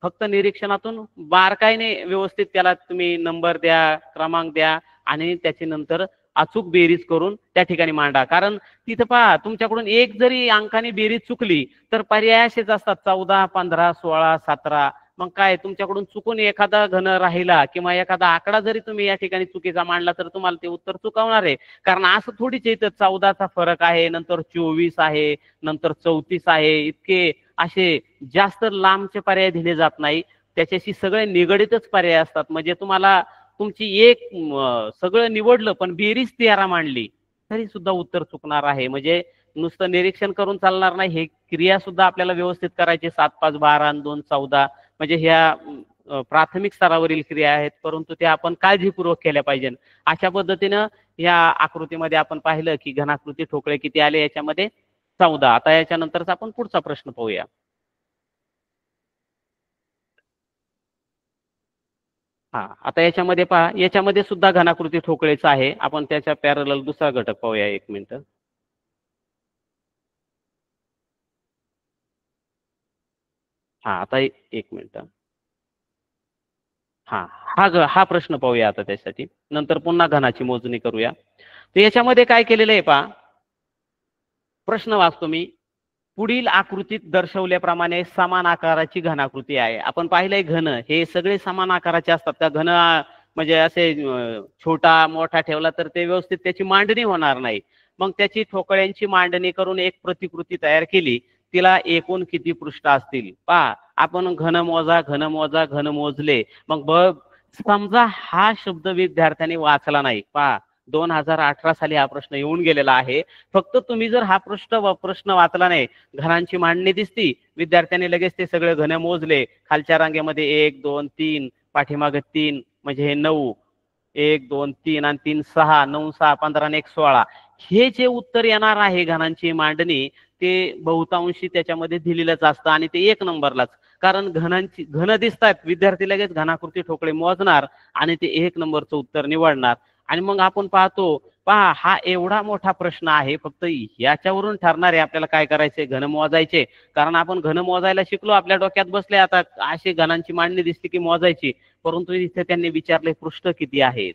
फक्त निरीक्षणातून बारकाईने व्यवस्थित त्याला तुम्ही नंबर द्या, क्रमांक द्या आणि त्याची नंतर अचूक बेरीज करून त्या ठिकाणी मांडा. कारण तिथं पहा तुमच्याकडून एक जरी अंकाने बेरीज चुकली तर पर्याय असेच असतात 14 15 16 17. मग काय तुमच्याकडून चुकून एखादा घन राहिला किंवा एखादा आकडा जरी तुम्ही या ठिकाणी चुकीचा मांडला तर तुम्हाला ते उत्तर चुकवणार आहे. कारण असं थोडीच इथं 14चा फरक आहे, नंतर 24 आहे, नंतर 34 आहे. इतके असे जास्त लांबचे पर्याय दिले जात नाही, त्याच्याशी सगळे निगडीतच पर्याय असतात. म्हणजे तुम्हाला तुमची एक सगळं निवडलं पण बेरीज 13 मांडली तरी सुद्धा उत्तर चुकणार आहे. म्हणजे नुसतं निरीक्षण करून चालणार नाही, हे क्रिया सुद्धा आपल्याला व्यवस्थित करायची. 7 5 12 आणि 2 14 म्हणजे ह्या प्राथमिक स्तरावरील क्रिया आहेत, परंतु त्या आपण काळजीपूर्वक केल्या पाहिजे. अशा पद्धतीनं या आकृतीमध्ये आपण पाहिलं की घनाकृती ठोकळे किती आले, याच्यामध्ये 14. आता याच्यानंतरचा आपण पुढचा प्रश्न पाहूया. हा आता याच्यामध्ये पहा, याच्यामध्ये सुद्धा घनाकृती ठोकळेचा आहे. आपण त्याच्या पॅरलल दुसरा घटक पाहूया. 1 मिनिट. हा आता 1 मिनिट. हा प्रश्न पाहूया आता त्यासाठी, नंतर पुन्हा घनाची मोजणी करूया. तर याच्यामध्ये काय केलेलं आहे पहा, प्रश्न वाचतो मी. पुढील आकृतीत दर्शवल्याप्रमाणे समान आकाराची घनाकृती आहे. आपण पाहिलंय घन हे सगळे समान आकाराचे असतात. त्या घन म्हणजे असे छोटा मोठा ठेवला तर ते व्यवस्थित त्याची मांडणी होणार नाही. मग त्याची ठोकळ्यांची मांडणी करून एक प्रतिकृती तयार केली. तिला एकूण किती पृष्ठ असतील पहा. आपण घन मोजा घन मोजा घन मोजले. मग समजा हा शब्द विद्यार्थ्यांनी वाचला नाही पहा, 2018 साली हा प्रश्न येऊन गेलेला आहे. फक्त तुम्ही जर हा प्रश्न वाचला नाही, घनांची मांडणी दिसती, विद्यार्थ्यांनी लगेच ते सगळे घन मोजले, खालच्या रांगेमध्ये 1 2 3, पाठीमागे 3 म्हणजे हे 9, 1 2 3 आणि 3 6, 9 6 15 आणि 1 16, हे जे उत्तर येणार आहे घनांची मांडणी ते बहुतांशी त्याच्यामध्ये दिलेलंच असतं आणि ते 1 नंबरलाच. कारण घन दिसतात, विद्यार्थी लगेच घनाकृती ठोकळे मोजणार आणि ते 1 नंबरचं उत्तर निवडणार. आणि मग आपण पाहतो, पहा हा एवढा मोठा प्रश्न आहे, फक्त याच्यावरून ठरणार आहे आपल्याला काय करायचंय, घन मोजायचे. कारण आपण घन मोजायला शिकलो, आपल्या डोक्यात बसले आता अशी घनांची मांडणी दिसते की मोजायची, परंतु इथे त्यांनी विचारले पृष्ठ किती आहेत.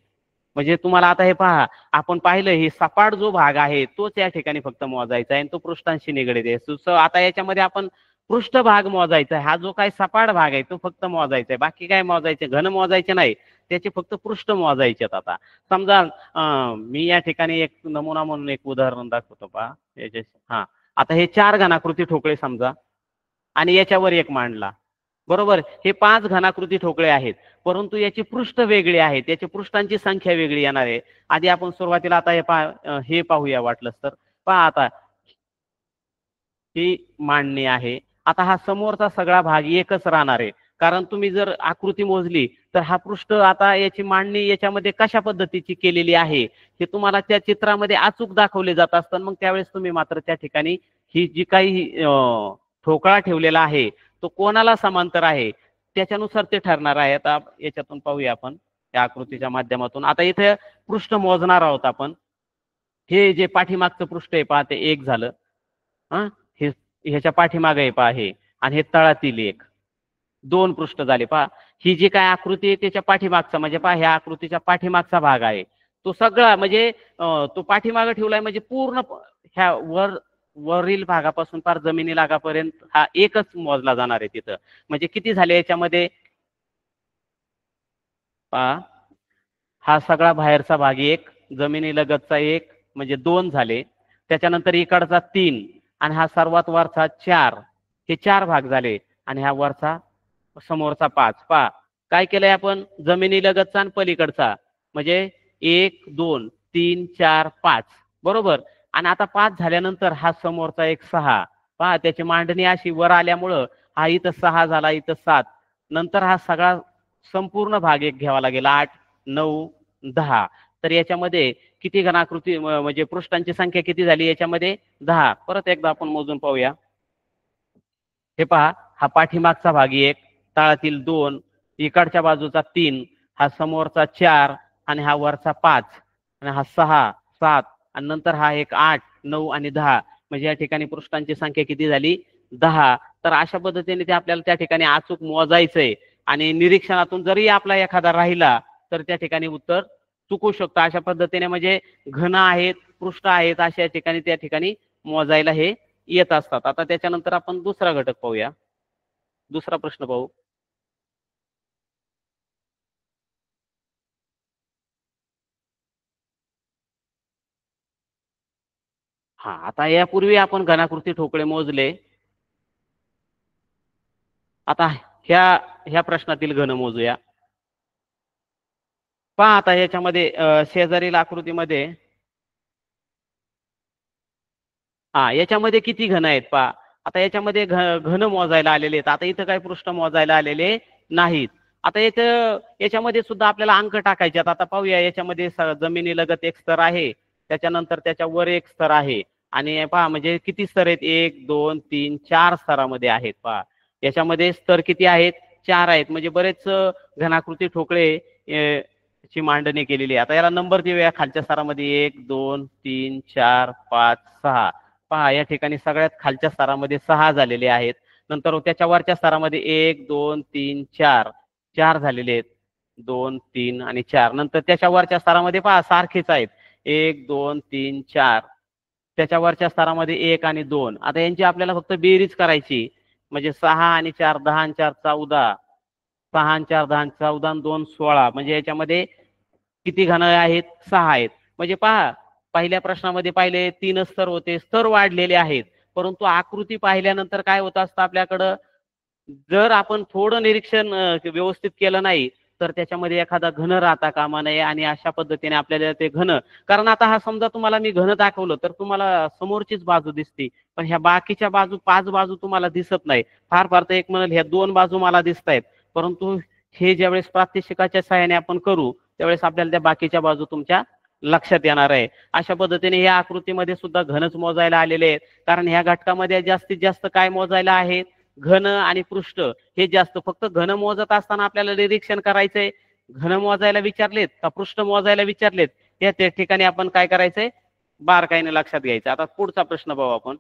म्हणजे तुम्हाला आता हे पहा, आपण पाहिलं हे सपाट जो भाग आहे तोच या ठिकाणी फक्त मोजायचा आहे आणि तो पृष्ठांशी निगडीत आहे. आता याच्यामध्ये आपण पृष्ठभाग मोजायचा आहे, हा जो काही सपाट भाग आहे तो फक्त मोजायचा आहे, बाकी काय मोजायचे, घन मोजायचे नाही, त्याचे फक्त पृष्ठ मोजायचे. आता समजा मी या ठिकाणी एक नमुना म्हणून एक उदाहरण दाखवतो पहा याचे. हा, आता हे 4 घनाकृती ठोकळे समजा आणि याच्यावर एक मांडला, बरोबर. हे 5 घनाकृती ठोकळे आहेत, परंतु याची पृष्ठ वेगळी आहेत, याच्या पृष्ठांची संख्या वेगळी येणार आहे. आधी आपण सुरुवातीला आता हे पाहूया वाटलंच तर. पहा आता ही मांडणी आहे. आता हा समोरचा सगळा भाग एकच राहणार आहे, कारण तुम्ही जर आकृती मोजली तर हा पृष्ठ, आता याची मांडणी याच्यामध्ये कशा पद्धतीची केलेली आहे हे तुम्हाला त्या चित्रामध्ये अचूक दाखवले जात असतात. मग त्यावेळेस तुम्ही मात्र त्या ठिकाणी ही जी काही ठोकळा ठेवलेला आहे तो कोणाला समांतर आहे त्याच्यानुसार ते ठरणार आहे. आता याच्यातून पाहूया आपण या आकृतीच्या माध्यमातून. आता इथे पृष्ठ मोजणार आहोत आपण. हे जे पाठीमागचं पृष्ठ आहे पहा, ते 1 झालं. हा, हे ह्याच्या पाठीमागे आहे पहा हे, आणि हे तळातील 1, 2 पृष्ठ झाले पहा. ही जी काय आकृती आहे त्याच्या पाठीमागचा म्हणजे पहा, ह्या आकृतीच्या पाठीमागचा भाग आहे तो सगळा, म्हणजे तो पाठीमागे ठेवलाय म्हणजे पूर्ण ह्या वरील भागापासून फार जमिनी लागापर्यंत हा एकच मोजला जाणार आहे तिथं. म्हणजे किती झाले याच्यामध्ये पहा, हा सगळा बाहेरचा भाग 1, जमिनीलगतचा 1 म्हणजे 2 झाले, त्याच्यानंतर इकडचा 3 आणि हा सर्वात वरचा 4, हे 4 भाग झाले. आणि हा वरचा समोरचा 5. पहा काय केलंय आपण, जमिनीलगतचा आणि पलीकडचा म्हणजे 1 2 3 4 5, बरोबर. आणि आता 5 झाल्यानंतर हा समोरचा एक 6. पहा त्याची मांडणी अशी वर आल्यामुळं हा इथं 6 झाला, इथं 7, नंतर हा सगळा संपूर्ण भाग एक घ्यावा लागेल, 8 9 10. तर याच्यामध्ये किती घनाकृती म्हणजे पृष्ठांची संख्या किती झाली याच्यामध्ये 10. परत एकदा आपण मोजून पाहूया. हे पहा, हा पाठीमागचा भाग 1, तळातील 2, इकडच्या बाजूचा 3, हा समोरचा 4 आणि हा वरचा 5 आणि हा 6 7 आणि नंतर हा एक 8 9 आणि 10. म्हणजे या ठिकाणी पृष्ठांची संख्या किती झाली 10. तर अशा पद्धतीने ते आपल्याला त्या ठिकाणी अचूक मोजायचंय आणि निरीक्षणातून जरी आपला एखादा राहिला तर त्या ठिकाणी उत्तर चुकू शकतो. अशा पद्धतीने म्हणजे घन आहेत, पृष्ठ आहेत, अशा ठिकाणी त्या ठिकाणी मोजायला हे येत असतात. आता त्याच्यानंतर आपण दुसरा घटक पाहूया, दुसरा प्रश्न पाहू. हा, आता यापूर्वी आपण घनाकृती ठोकळे मोजले. आता ह्या ह्या प्रश्नातील घन मोजूया. पहा आता याच्यामध्ये शेजारील आकृतीमध्ये याच्यामध्ये किती घन आहेत पहा. आता याच्यामध्ये घन मोजायला आलेले आहेत. आता इथं काही पृष्ठ मोजायला आलेले नाहीत. आता इथं याच्यामध्ये सुद्धा आपल्याला अंक टाकायचे आहेत. आता पाहूया, याच्यामध्ये जमिनीलगत एक स्तर आहे, त्याच्यानंतर त्याच्या वर एक स्तर आहे आणि पहा म्हणजे किती स्तर आहेत, 1 2 3 4 स्तरामध्ये आहेत. पहा याच्यामध्ये स्तर किती आहेत, 4 आहेत. म्हणजे बरेच घनाकृती ठोकळे ची मांडणी केलेली आहे. आता याला नंबर देऊया. खालच्या स्तरामध्ये 1 2 3 4 5 6. पहा या ठिकाणी सगळ्यात खालच्या स्तरामध्ये 6 झालेले आहेत. नंतर त्याच्या वरच्या स्तरामध्ये 1 2 3 4 4 झालेले आहेत, 2 3 आणि 4. नंतर त्याच्या वरच्या स्तरामध्ये पहा सारखेच आहेत, 1 2 3 4. त्याच्या वरच्या स्तरामध्ये 1 आणि 2. आता यांची आपल्याला फक्त बेरीज करायची, म्हणजे 6 आणि 4 10 आणि 4 14, 6 आणि 4 10 14 आणि 2 16. म्हणजे याच्यामध्ये किती घन आहेत, 6 आहेत. म्हणजे पहा पहिल्या प्रश्नामध्ये पाहिले 3 स्तर होते, स्तर वाढलेले आहेत. परंतु आकृती पाहिल्यानंतर काय होत असतं आपल्याकडं, जर आपण थोडं निरीक्षण व्यवस्थित केलं नाही तर त्याच्यामध्ये एखादा घन राहता कामा नये आणि अशा पद्धतीने आपल्याला ते घन, कारण आता हा समजा तुम्हाला मी घन दाखवलं तर तुम्हाला समोरचीच बाजू दिसते, पण ह्या बाकीच्या बाजू 5 बाजू तुम्हाला दिसत नाही. फार फार तर एक म्हणेल ह्या 2 बाजू मला दिसत आहेत, परंतु हे ज्यावेळेस प्रात्यक्षिकाच्या सहाय्याने आपण करू त्यावेळेस आपल्याला त्या बाकीच्या बाजू तुमच्या लक्षात येणार आहे. अशा पद्धतीने या आकृतीमध्ये सुद्धा घनच मोजायला आलेले आहेत, कारण ह्या घटकामध्ये जास्तीत जास्त काय मोजायला आहे, घन आणि पृष्ठ हे जास्त. फक्त घन मोजत असताना आपल्याला निरीक्षण करायचंय, घन मोजायला विचारलेत का पृष्ठ मोजायला विचारलेत, त्या ठिकाणी आपण काय करायचंय, बारकाईने लक्षात घ्यायचं. आता पुढचा प्रश्न पाहू आपण.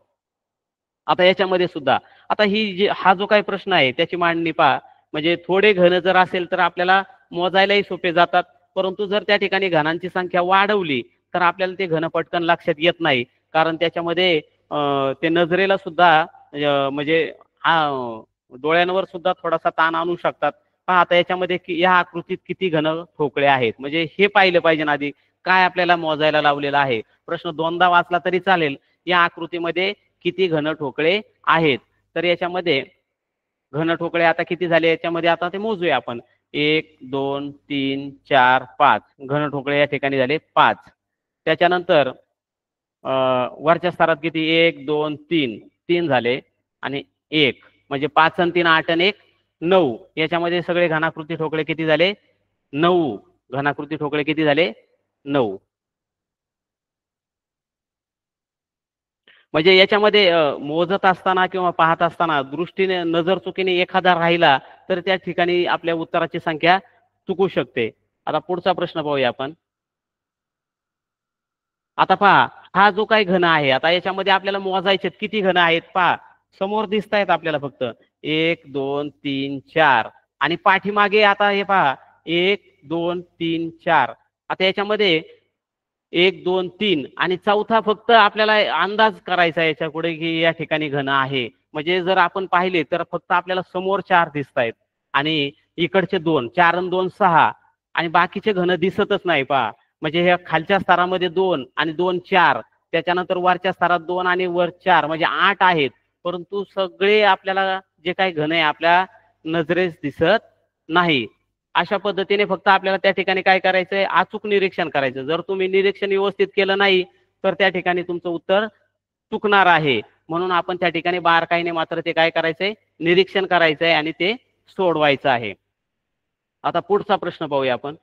आता याच्यामध्ये सुद्धा आता हा जो काही प्रश्न आहे त्याची मांडणी पहा. म्हणजे थोडे घन जर असेल तर आपल्याला मोजायलाही सोपे जातात, परंतु जर त्या ठिकाणी घनांची संख्या वाढवली तर आपल्याला ते घन पटकन लक्षात येत नाही, कारण त्याच्यामध्ये ते नजरेला सुद्धा म्हणजे डोळ्यांवर सुद्धा थोडासा ताण आणू शकतात. पहा आता याच्यामध्ये या आकृतीत किती घन ठोकळे आहेत, म्हणजे हे पाहिलं पाहिजे ना आधी काय आपल्याला मोजायला लावलेलं आहे. प्रश्न दोनदा वाचला तरी चालेल. या आकृतीमध्ये किती घन ठोकळे आहेत, तर याच्यामध्ये घन ठोकळे आता किती झाले याच्यामध्ये आता ते मोजूया आपण. 1 2 3 4 5 घन ठोकळे या ठिकाणी झाले 5. त्याच्यानंतर वरच्या स्तरात किती, 1 2 3 3 झाले आणि 1 म्हणजे 5 आणि 3 8 आणि 1 9. याच्यामध्ये सगळे घनाकृती ठोकळे किती झाले, 9. घनाकृती ठोकळे किती झाले, 9. म्हणजे याच्यामध्ये मोजत असताना किंवा पाहत असताना दृष्टीने नजर चुकीने एखादा राहिला तर त्या ठिकाणी आपल्या उत्तराची संख्या चुकू शकते. आता पुढचा प्रश्न पाहूया आपण. आता पहा हा जो काही घन आहे, आता याच्यामध्ये आपल्याला मोजायचे किती घन आहेत. पहा समोर दिसत आहेत आपल्याला फक्त 1 2 3 4 आणि पाठीमागे आता हे पहा 1 2 3 4. आता याच्यामध्ये 1 2 3 आणि चौथा फक्त आपल्याला अंदाज करायचा आहे याच्या पुढे की या ठिकाणी घन आहे. म्हणजे जर आपण पाहिले तर फक्त आपल्याला समोर 4 दिसत आहेत आणि इकडचे 2, 4 आणि 2 6 आणि बाकीचे घन दिसतच नाही. पहा म्हणजे ह्या खालच्या स्तरामध्ये 2 आणि 2 4, त्याच्यानंतर वरच्या स्तरात 2 आणि वर 4 म्हणजे 8 आहेत, परंतु सगळे आपल्याला जे काही घन आहे आपल्या नजरेस दिसत नाही. अशा पद्धतीने फक्त आपल्याला त्या ठिकाणी काय करायचंय, अचूक निरीक्षण करायचं. जर तुम्ही निरीक्षण व्यवस्थित केलं नाही तर त्या ठिकाणी तुमचं उत्तर चुकणार आहे. म्हणून आपण त्या ठिकाणी बारकाईने मात्र ते काय करायचंय, निरीक्षण करायचंय आणि ते सोडवायचं आहे. आता पुढचा प्रश्न पाहूया आपण.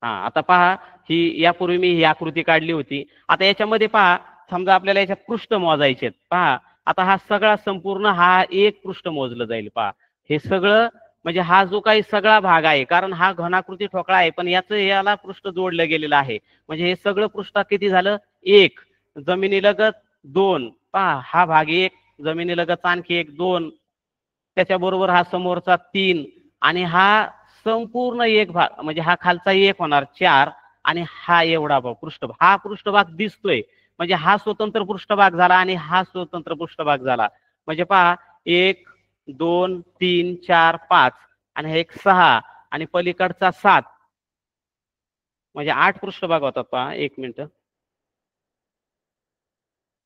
आता पहा यापूर्वी मी ही आकृती काढली होती. आता याच्यामध्ये पहा समजा आपल्याला याच्यात पृष्ठ मोजायचे आहेत. पहा आता हा सगळा संपूर्ण हा एक पृष्ठ मोजलं जाईल. पहा हे सगळं म्हणजे हा जो काही सगळा भाग आहे, कारण हा घनाकृती ठोकळा आहे पण याला पृष्ठ जोडलं गेलेलं आहे, म्हणजे हे सगळं पृष्ठ किती झालं, 1. जमिनीलगत 2. पहा हा भाग 1, जमिनीलगत आणखी 1 2, त्याच्याबरोबर हा समोरचा 3 आणि हा संपूर्ण एक भाग म्हणजे हा खालचा 1 होणार 4 आणि हा एवढा पृष्ठभाग, हा पृष्ठभाग दिसतोय म्हणजे हा स्वतंत्र पृष्ठभाग झाला आणि हा स्वतंत्र पृष्ठभाग झाला. म्हणजे पहा 1 2 3 4 5 आणि एक 6 आणि पलीकडचा 7 म्हणजे 8 पृष्ठभाग होतात. पहा 1 मिनिट.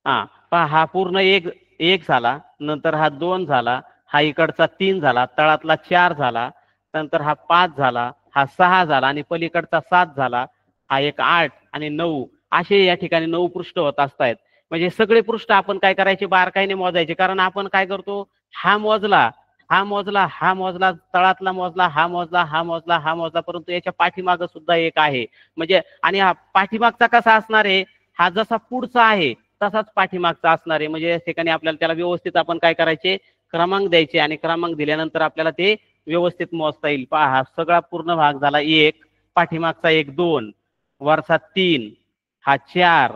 पहा हा पूर्ण एक झाला, नंतर हा 2 झाला, हा इकडचा 3 झाला, तळातला 4 झाला, नंतर हा 5 झाला, हा 6 झाला आणि पलीकडचा 7 झाला, हा एक 8 आणि 9 असे या ठिकाणी 9 पृष्ठ होत असतायत. म्हणजे सगळे पृष्ठ आपण काय करायचे, बारकाईने मोजायचे. कारण आपण काय करतो, हा मोजला हा मोजला हा मोजला, तळातला मोजला हा मोजला हा मोजला हा मोजला, परंतु याच्या पाठीमाग सुद्धा एक आहे. म्हणजे आणि हा पाठीमागचा कसा असणार आहे, हा जसा पुढचा आहे तसाच पाठीमागचा असणार आहे. म्हणजे या ठिकाणी आपल्याला त्याला व्यवस्थित आपण काय करायचे, क्रमांक द्यायचे आणि क्रमांक दिल्यानंतर आपल्याला ते व्यवस्थित मोजता येईल. पहा हा सगळा पूर्ण भाग झाला 1, पाठीमागचा 1 2, वरचा 3, हा 4,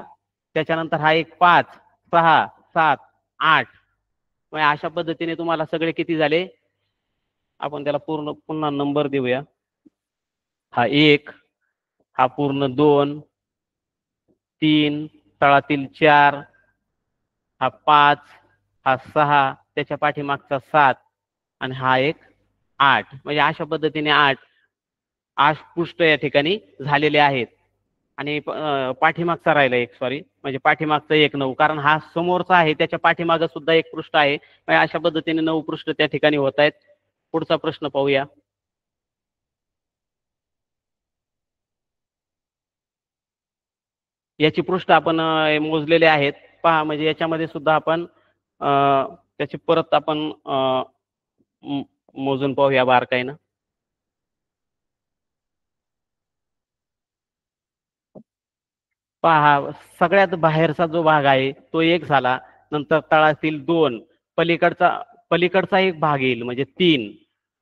त्याच्यानंतर हा एक 5 6 7 8. अशा पद्धतीने तुम्हाला सगळे किती झाले, आपण त्याला पूर्ण पुन्हा नंबर देऊया. हा 1, हा पूर्ण 2 3, तळातील 4, हा 5, हा 6, त्याच्या पाठीमागचा 7 आणि हा एक 8. म्हणजे अशा पद्धतीने 8 पृष्ठ या ठिकाणी झालेले आहेत. आणि पाठीमागचा राहिला एक, सॉरी, म्हणजे पाठीमागचा 1 9, कारण हा समोरचा आहे त्याच्या पाठीमागं सुद्धा एक पृष्ठ आहे. अशा पद्धतीने 9 पृष्ठ त्या ठिकाणी होत आहेत. पुढचा प्रश्न पाहूया. याची पृष्ठ आपण मोजलेले आहेत पहा. म्हणजे याच्यामध्ये सुद्धा आपण त्याची परत आपण मोजून पाहूया बारकाईनं. पहा, सगळ्यात बाहेरचा जो भाग आहे तो एक झाला, नंतर तळातील 2, पलीकडचा एक भाग येईल म्हणजे 3,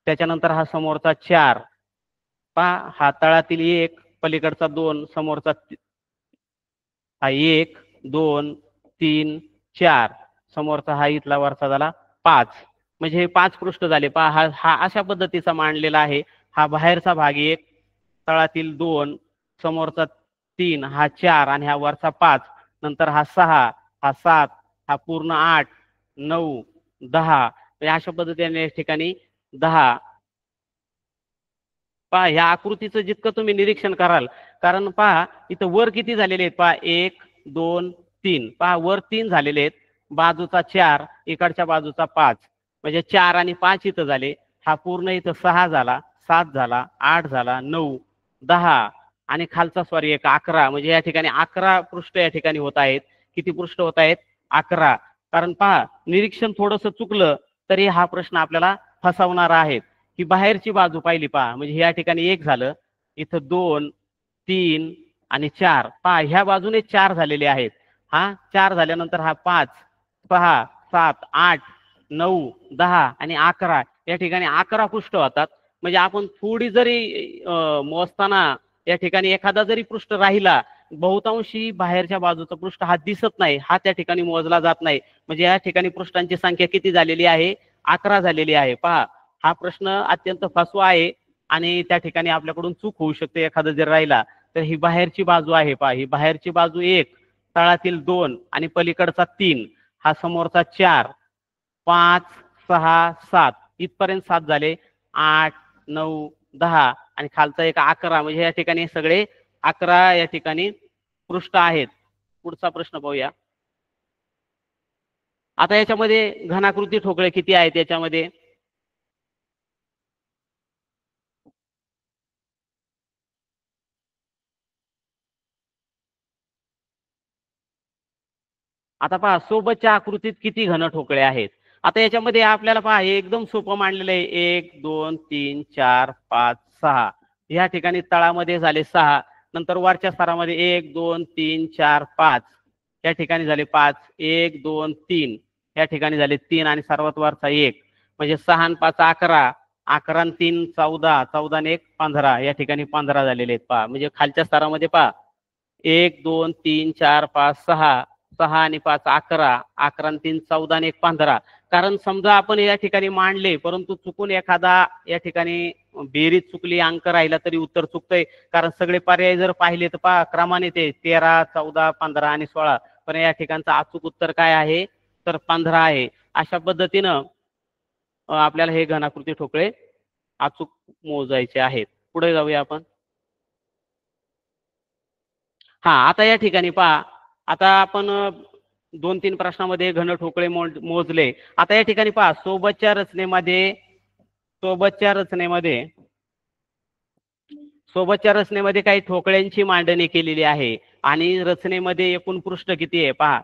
त्याच्यानंतर हा समोरचा 4. पहा, हा तळातील 1, पलीकडचा 2, समोरचा हा 1 2 3 4, समोरचा हा इथला वरचा झाला 5. म्हणजे हे 5 पृष्ठ झाले. पहा, हा अशा पद्धतीचा मांडलेला आहे. हा बाहेरचा भाग 1, तळातील 2, समोरचा 3, हा 4 आणि हा वरचा 5, नंतर हा 6, हा 7, हा पूर्ण 8 9 10. म्हणजे अशा पद्धतीने या ठिकाणी 10. पहा, ह्या आकृतीचं जितकं तुम्ही निरीक्षण कराल, कारण पहा इथं वर किती झालेले आहेत पहा, 1 2 3. पहा, वर 3 झालेले आहेत, बाजूचा 4, इकडच्या बाजूचा 5. म्हणजे 4 आणि 5 इथं झाले. हा पूर्ण इथं 6 झाला, 7 झाला, 8 झाला, 9 10 आणि खालचा सॉरी एक 11. म्हणजे या ठिकाणी 11 पृष्ठ या ठिकाणी होत आहेत. किती पृष्ठ होत आहेत? 11. कारण पहा, निरीक्षण थोडंसं चुकलं तरी हा प्रश्न आपल्याला फसवणारा आहे. ही बाहेरची बाजू पाहिली पहा, म्हणजे या ठिकाणी 1 झालं, इथं 2 3 आणि 4. पहा, ह्या बाजूने 4 झालेले आहेत. हा 4 झाल्यानंतर हा 5, 6 7 8 9 10 आणि 11. या ठिकाणी 11 पृष्ठ होतात. म्हणजे आपण थोडी जरी मोजताना या ठिकाणी एखादा जरी पृष्ठ राहिला, बहुतांशी बाहेरच्या बाजूचा पृष्ठ हा दिसत नाही, हा त्या ठिकाणी मोजला जात नाही. म्हणजे या ठिकाणी पृष्ठांची संख्या किती झालेली आहे? 11 झालेली आहे. पहा, हा प्रश्न अत्यंत फसवा आहे आणि त्या ठिकाणी आपल्याकडून चूक होऊ शकते. एखादा जर राहिला तर ही बाहेरची बाजू आहे. पहा, ही बाहेरची बाजू 1, तळातील 2 आणि पलीकडचा 3, हा समोरचा 4 5 6 7 इथपर्यंत 7 झाले, 8 9 10 आणि खालचा एक 11. म्हणजे या ठिकाणी सगळे 11 या ठिकाणी पृष्ठ आहेत. पुढचा प्रश्न पाहूया. आता याच्यामध्ये घनाकृती ठोकळे किती आहेत याच्यामध्ये? आता पहा, सोबतच्या आकृतीत किती घन ठोकळे आहेत. आता याच्यामध्ये आपल्याला पहा, हे एकदम सोपं मांडलेलं आहे. 1 2 3 4 5 6. या ठिकाणी तळामध्ये झाले 6, नंतर वरच्या स्तरामध्ये 1 2 3 4 5. या ठिकाणी झाले 5, 1 2 3. या ठिकाणी झाले 3 आणि सर्वात वरचा 1. म्हणजे 6 आणि 5 11, 11 आणि 3 14, 14 आणि 1 15. या ठिकाणी 15 झालेले आहेत. पहा, म्हणजे खालच्या स्तरामध्ये पहा, 1 2 3 4 5 6, 6 आणि 5 11, 11 आणि 3 14 आणि 1 15. कारण समजा आपण या ठिकाणी मांडले, परंतु चुकून एखादा या ठिकाणी बेरीज चुकली, अंक राहिला तरी उत्तर चुकतंय. कारण सगळे पर्याय जर पाहिले तर पहा, क्रमाने ते 13 14 15 आणि 16. पण या ठिकाणचं अचूक उत्तर काय आहे? तर 15 आहे. अशा पद्धतीनं आपल्याला हे घनाकृती ठोकळे अचूक मोजायचे आहेत. पुढे जाऊया आपण. हा, आता या ठिकाणी पहा, आता आपण 2-3 प्रश्नामध्ये घन ठोकळे मोजले. आता या ठिकाणी पहा, सोबतच्या रचनेमध्ये काही ठोकळ्यांची मांडणी केलेली आहे आणि रचनेमध्ये एकूण पृष्ठ किती आहे पहा.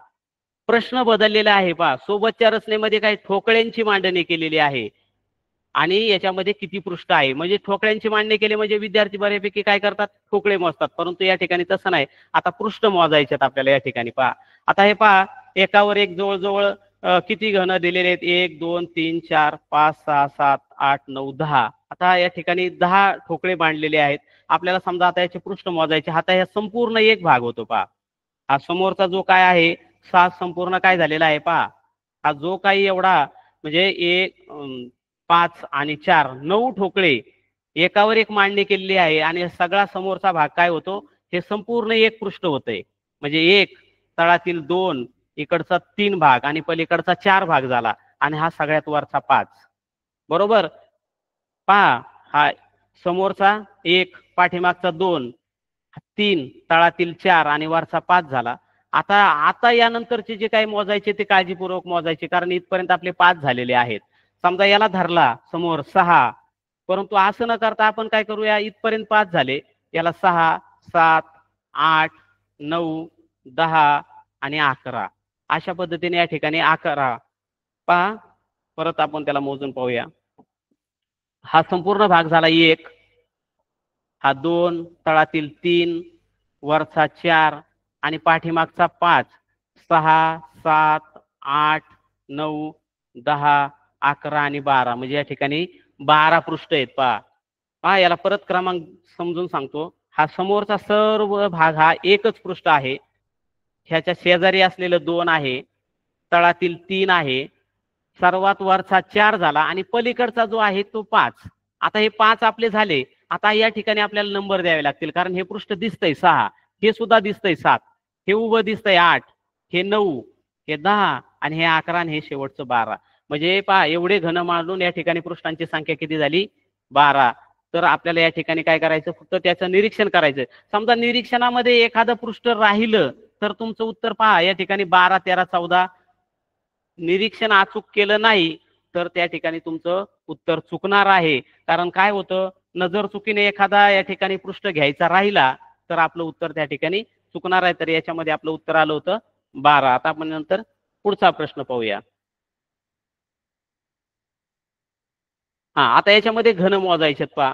प्रश्न बदललेला आहे. पहा, सोबतच्या रचनेमध्ये काही ठोकळ्यांची मांडणी केलेली आहे आणि याच्यामध्ये किती पृष्ठ आहे. म्हणजे ठोकळ्यांची मांडणी केली म्हणजे विद्यार्थी बऱ्यापैकी काय करतात? ठोकळे मोजतात. परंतु या ठिकाणी तसं नाही. आता पृष्ठ मोजायचे आपल्याला या ठिकाणी. पहा, आता हे पहा, एकावर एक जवळजवळ किती घन दिलेले आहेत? 1 2 3 4 5 6 7 8 9 10. आता या ठिकाणी 10 ठोकळे मांडलेले आहेत. आपल्याला समजा आता याचे पृष्ठ मोजायचे. आता या संपूर्ण एक भाग होतो. पहा, हा समोरचा जो काय आहे, 7 संपूर्ण काय झालेला आहे पहा. हा जो काही एवढा म्हणजे 1 5 आणि 4 9 ठोकळे एकावर एक मांडणी केलेली आहे आणि सगळा समोरचा भाग काय होतो? हे संपूर्ण एक पृष्ठ होतंय. म्हणजे 1, तळातील 2, इकडचा 3 भाग आणि पलीकडचा 4 भाग झाला आणि हा सगळ्यात वरचा 5. बरोबर? पहा, हा समोरचा 1, पाठीमागचा 2, 3, तळातील 4 आणि वरचा 5 झाला. आता आता यानंतरचे जे काही मोजायचे ते काळजीपूर्वक मोजायचे, कारण इथपर्यंत आपले 5 झालेले आहेत. समजा याला धरला समोर 6, परंतु असं न करता आपण काय करूया, इथपर्यंत 5 झाले, याला 6, 7, 8, 9, 10 आणि 11 अशा पद्धतीने या ठिकाणी 11 पहा. परत आपण त्याला मोजून पाहूया. हा संपूर्ण भाग झाला 1, हा 2, तळातील 3, वरचा 4 आणि पाठीमागचा 5, 6, 7, 8, 9, 10, 11 आणि 12 म्हणजे या ठिकाणी 12 पृष्ठ आहेत पहा. पहा याला परत क्रमांक समजून सांगतो. हा समोरचा सर्व भाग हा एकच पृष्ठ आहे. ह्याच्या शेजारी असलेलं 2 आहे, तळातील 3 आहे, सर्वात वरचा 4 झाला आणि पलीकडचा जो आहे तो 5. आता हे 5 आपले झाले. आता या ठिकाणी आपल्याला नंबर द्यावे लागतील, कारण हे पृष्ठ दिसतंय 6, हे सुद्धा दिसतंय 7, हे उभं दिसतंय 8, हे 9, हे 10 आणि हे 11 आणि हे शेवटचं 12. म्हणजे पहा एवढे घन मांडून या ठिकाणी पृष्ठांची संख्या किती झाली, 12. तर आपल्याला या ठिकाणी काय करायचं, फक्त त्याचं निरीक्षण करायचं. समजा निरीक्षणामध्ये एखादं पृष्ठ राहिलं तर तुमचं उत्तर पहा या ठिकाणी 12, 13, 14. निरीक्षण अचूक केलं नाही तर त्या ठिकाणी तुमचं उत्तर चुकणार आहे. कारण काय होतं, नजर चुकीने एखादा या ठिकाणी पृष्ठ घ्यायचा राहिला तर आपलं उत्तर त्या ठिकाणी चुकणार आहे. तर याच्यामध्ये आपलं उत्तर आलं होतं 12. आता आपण नंतर पुढचा प्रश्न पाहूया. आता याच्यामध्ये घन मोजायचे पहा.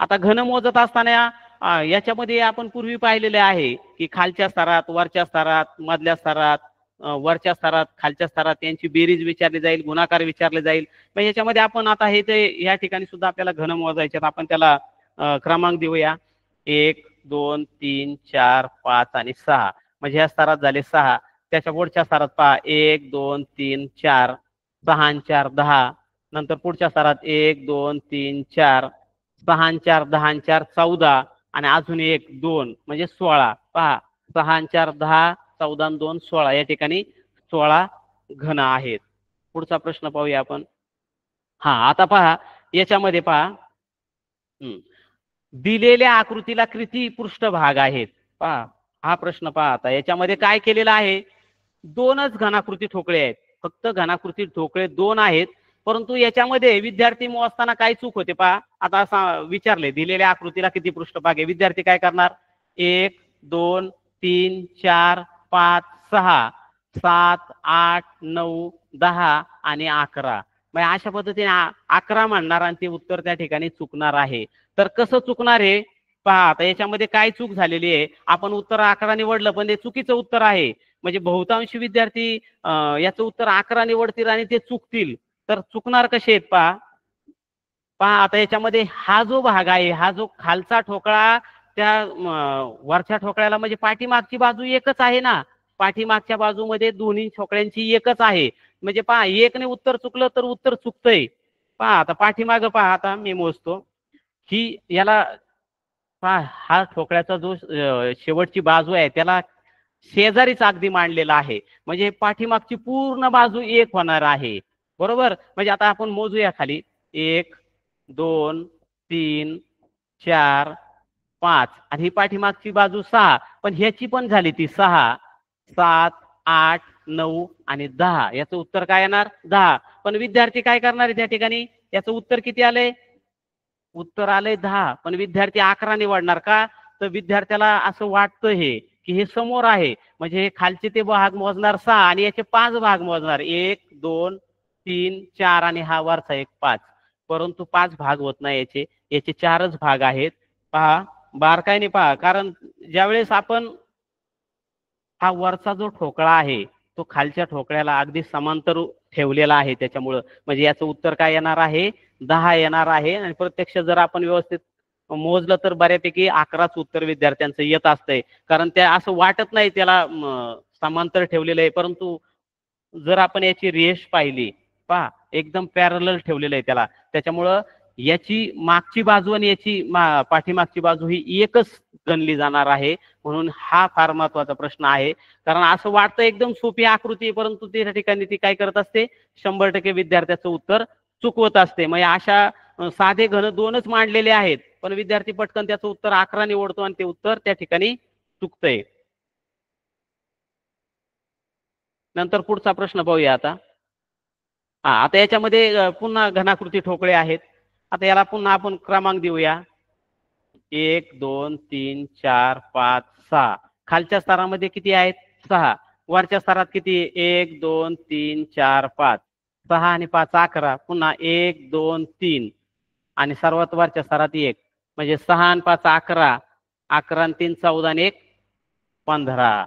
आता घन मोजत असताना याच्यामध्ये आपण पूर्वी पाहिलेले आहे की खालच्या स्तरात, वरच्या स्तरात, मधल्या स्तरात, वरच्या स्तरात, खालच्या स्तरात यांची बेरीज विचारली जाईल, गुणाकार विचारले जाईल. मग याच्यामध्ये आपण आता हे ते या ठिकाणी सुद्धा आपल्याला घन मोजायचे, आपण त्याला क्रमांक देऊया. 1, 2, 3, 4, 5 आणि 6. म्हणजे या स्तरात झाले 6. त्याच्या पुढच्या स्तरात पहा 1, 2, 3, 4, 6 आणि 4, 10. नंतर पुढच्या स्तरात 1, 2, 3, 4, 6 आणि 4, 10 आणि 4, 14 आणि अजून 1, 2 म्हणजे 16. पहा 6 आणि 4, 10, 14 आणि 2, 16. या ठिकाणी 16 घन आहेत. पुढचा प्रश्न पाहूया आपण. आता पहा याच्यामध्ये पहा, दिलेल्या आकृतीला किती पृष्ठभाग आहेत. पहा हा प्रश्न पहा. आता याच्यामध्ये काय केलेलं आहे, 2च घनाकृती ठोकळे आहेत. फक्त घनाकृती ठोकळे 2 आहेत. परंतु याच्यामध्ये विद्यार्थी मोजताना काय चूक होते पहा. आता असं विचारले दिलेल्या आकृतीला किती पृष्ठभाग आहे, विद्यार्थी काय करणार, 1, 2, 3, 4, 5, 6, 7, 8, 9, 10 आणि 11. मग अशा पद्धतीने 11 म्हणणार आणि ते उत्तर त्या ठिकाणी चुकणार आहे. तर कसं चुकणार आहे पहा. आता याच्यामध्ये काय चूक झालेली आहे, आपण उत्तर 11 निवडलं पण ते चुकीचं उत्तर आहे. म्हणजे बहुतांश विद्यार्थी याचं उत्तर 11 निवडतील आणि ते चुकतील. तर चुकणार कसे आहेत पहा. आता याच्यामध्ये हा जो भाग आहे, हा जो खालचा ठोकळा त्या वरच्या ठोकळ्याला म्हणजे पाठीमागची बाजू एकच आहे ना, पाठीमागच्या बाजूमध्ये दोन्ही ठोकळ्यांची एकच आहे. म्हणजे पहा 1 ने उत्तर चुकलं तर उत्तर चुकतंय. पहा आता पाठीमाग पहा, आता मी मोजतो ही याला पहा, हा ठोकळ्याचा जो शेवटची बाजू आहे त्याला शेजारीच अगदी मांडलेला आहे. म्हणजे पाठीमागची पूर्ण बाजू 1 होणार आहे. बरोबर. म्हणजे आता आपण मोजूया खाली 1, 2, 3, 4, 5 आणि ही पाठीमागची बाजू 6. पण ह्याची पण झाली ती 6, 7, 8, 9 आणि 10. याचं उत्तर काय येणार, 10. पण विद्यार्थी काय करणार आहे त्या ठिकाणी, याचं उत्तर किती आलंय, उत्तर आलंय 10. पण विद्यार्थी 11 निवडणार का, तर विद्यार्थ्याला असं वाटतं हे की हे समोर आहे, म्हणजे हे खालचे ते भाग मोजणार 6 आणि याचे 5 भाग मोजणार, 1, 2, 3, 4 आणि हा वरचा एक 5. परंतु 5 भाग होत नाही याचे, याचे 4च भाग आहेत. पहा बारकाईने पहा, कारण ज्यावेळेस आपण हा वरचा जो ठोकळा आहे तो खालच्या ठोकळ्याला अगदी समांतर ठेवलेला आहे, त्याच्यामुळं म्हणजे याचं उत्तर काय येणार आहे, 10 येणार आहे. आणि प्रत्यक्ष जर आपण व्यवस्थित मोजलं तर बऱ्यापैकी 11च उत्तर विद्यार्थ्यांचं येत असतंय. कारण त्या असं वाटत नाही त्याला समांतर ठेवलेलं आहे, परंतु जर आपण याची रेष पाहिली पहा एकदम पॅरलल ठेवलेलं आहे त्याला. त्याच्यामुळं याची मागची बाजू आणि याची पाठीमागची बाजू ही एकच गणली जाणार आहे. म्हणून हा फार महत्वाचा प्रश्न आहे. कारण असं वाटतं एकदम सोपी आकृती आहे, परंतु त्या ठिकाणी ती काय करत असते, 100% विद्यार्थ्याचं उत्तर चुकवत असते. म्हणजे अशा साधे घन 2च मांडलेले आहेत, पण विद्यार्थी पटकन त्याचं उत्तर 11 निवडतो आणि ते उत्तर त्या ठिकाणी चुकतंय. नंतर पुढचा प्रश्न पाहूया आता. हा, आता याच्यामध्ये पुन्हा घनाकृती ठोकळे आहेत. आता याला पुन्हा आपण क्रमांक देऊया. 1 2 3 4 5 6. खालच्या स्तरामध्ये किती आहेत? 6. वरच्या स्तरात किती? 1 2 3 4 5. 6 आणि 5 11. पुन्हा 1 2 3 आणि सर्वात वरच्या स्तरात 1. म्हणजे 6 आणि 5 11. 11 आणि 3 14 आणि 1 15.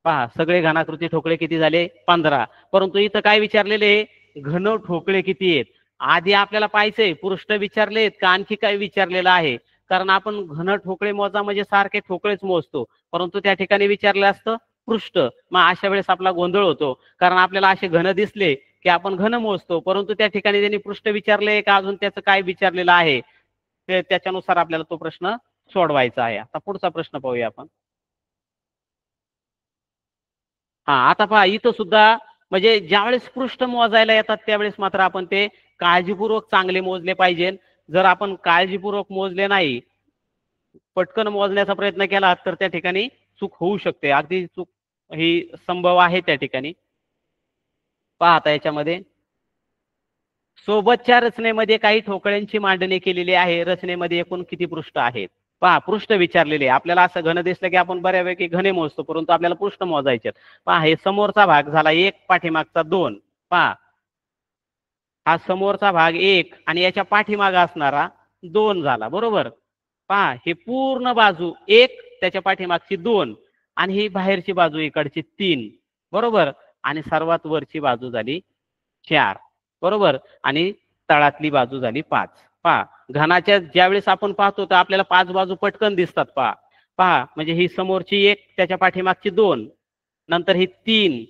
पहा, सगळे घनाकृती ठोकळे किती झाले? 15. परंतु इथं काय विचारलेले? घन ठोकळे किती आहेत? आधी आपल्याला पाहायचंय पृष्ठ विचारलेत का आणखी काय विचारलेलं आहे. कारण आपण घन ठोकळे मोजा म्हणजे सारखे ठोकळेच मोजतो, परंतु त्या ठिकाणी विचारलं असतं पृष्ठ. मग अशा वेळेस आपला गोंधळ होतो, कारण आपल्याला असे घन दिसले की आपण घन मोजतो, परंतु त्या ठिकाणी त्यांनी पृष्ठ विचारले का अजून त्याचं काय विचारलेलं आहे ते त्याच्यानुसार आपल्याला तो प्रश्न सोडवायचा आहे. आता पुढचा प्रश्न पाहूया आपण. हा, आता पहा, इथं सुद्धा म्हणजे ज्यावेळेस पृष्ठ मोजायला येतात त्यावेळेस मात्र आपण ते काळजीपूर्वक चांगले मोजले पाहिजे. जर आपण काळजीपूर्वक मोजले नाही, पटकन मोजण्याचा प्रयत्न केला तर त्या ठिकाणी चूक होऊ शकते. अगदी चूक ही संभव आहे त्या ठिकाणी. पहा, आता याच्यामध्ये सोबतच्या रचनेमध्ये काही ठोकळ्यांची मांडणी केलेली आहे. रचनेमध्ये एकूण किती पृष्ठ आहेत? पहा, पृष्ठ विचारलेले. आपल्याला असं घन दिसलं की आपण बऱ्यापैकी घने मोजतो, परंतु आपल्याला पृष्ठ मोजायचे. पहा, हे समोरचा भाग झाला 1, पाठीमागचा 2. पहा, हा समोरचा भाग 1 आणि याच्या पाठीमाग असणारा 2 झाला, बरोबर. पहा, हे पूर्ण बाजू 1, त्याच्या पाठीमागची 2 आणि ही बाहेरची बाजू इकडची 3, बरोबर. आणि सर्वात वरची बाजू झाली 4, बरोबर. आणि तळातली बाजू झाली 5. पहा, घनाच्या ज्यावेळेस आपण पाहतो तर आपल्याला 5 बाजू पटकन दिसतात. पहा पहा, म्हणजे ही समोरची 1, त्याच्या पाठीमागची 2, नंतर ही 3,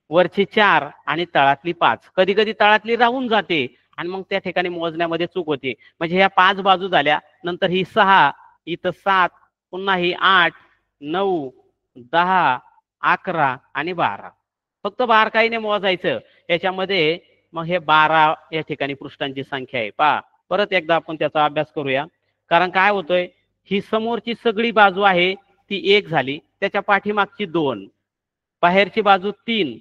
वरची 4 आणि तळातली 5. कधी कधी तळातली राहून जाते आणि मग त्या ठिकाणी मोजण्यामध्ये चूक होते. म्हणजे ह्या 5 बाजू झाल्या, नंतर ही 6, इथं 7, पुन्हा ही 8 9 10 11 आणि 12. फक्त बारकाईने मोजायचं याच्यामध्ये. मग हे 12 या ठिकाणी पृष्ठांची संख्या आहे. पहा, परत एकदा आपण त्याचा अभ्यास करूया. कारण काय होतंय, ही समोरची सगळी बाजू आहे ती 1 झाली, त्याच्या पाठीमागची 2, बाहेरची बाजू 3,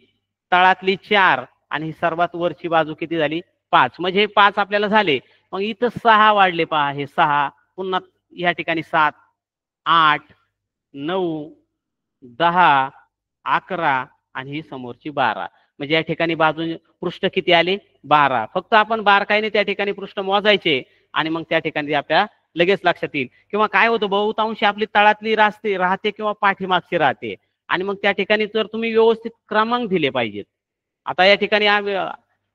तळातली 4 आणि ही सर्वात वरची बाजू किती झाली? 5. म्हणजे हे 5 आपल्याला झाले. मग इथं 6 वाढले. पहा, हे 6, पुन्हा या ठिकाणी 7 8 9 10 11 आणि ही समोरची 12. म्हणजे या ठिकाणी बाजू पृष्ठ किती आले? 12. फक्त आपण बारकाईने त्या ठिकाणी पृष्ठ मोजायचे आणि मग त्या ठिकाणी आपल्या लगेच लक्षात येईल. किंवा काय होतं, बहुतांशी आपली तळातली राहते किंवा पाठीमागची राहते आणि मग त्या ठिकाणी जर तुम्ही व्यवस्थित क्रमांक दिले पाहिजेत. आता या ठिकाणी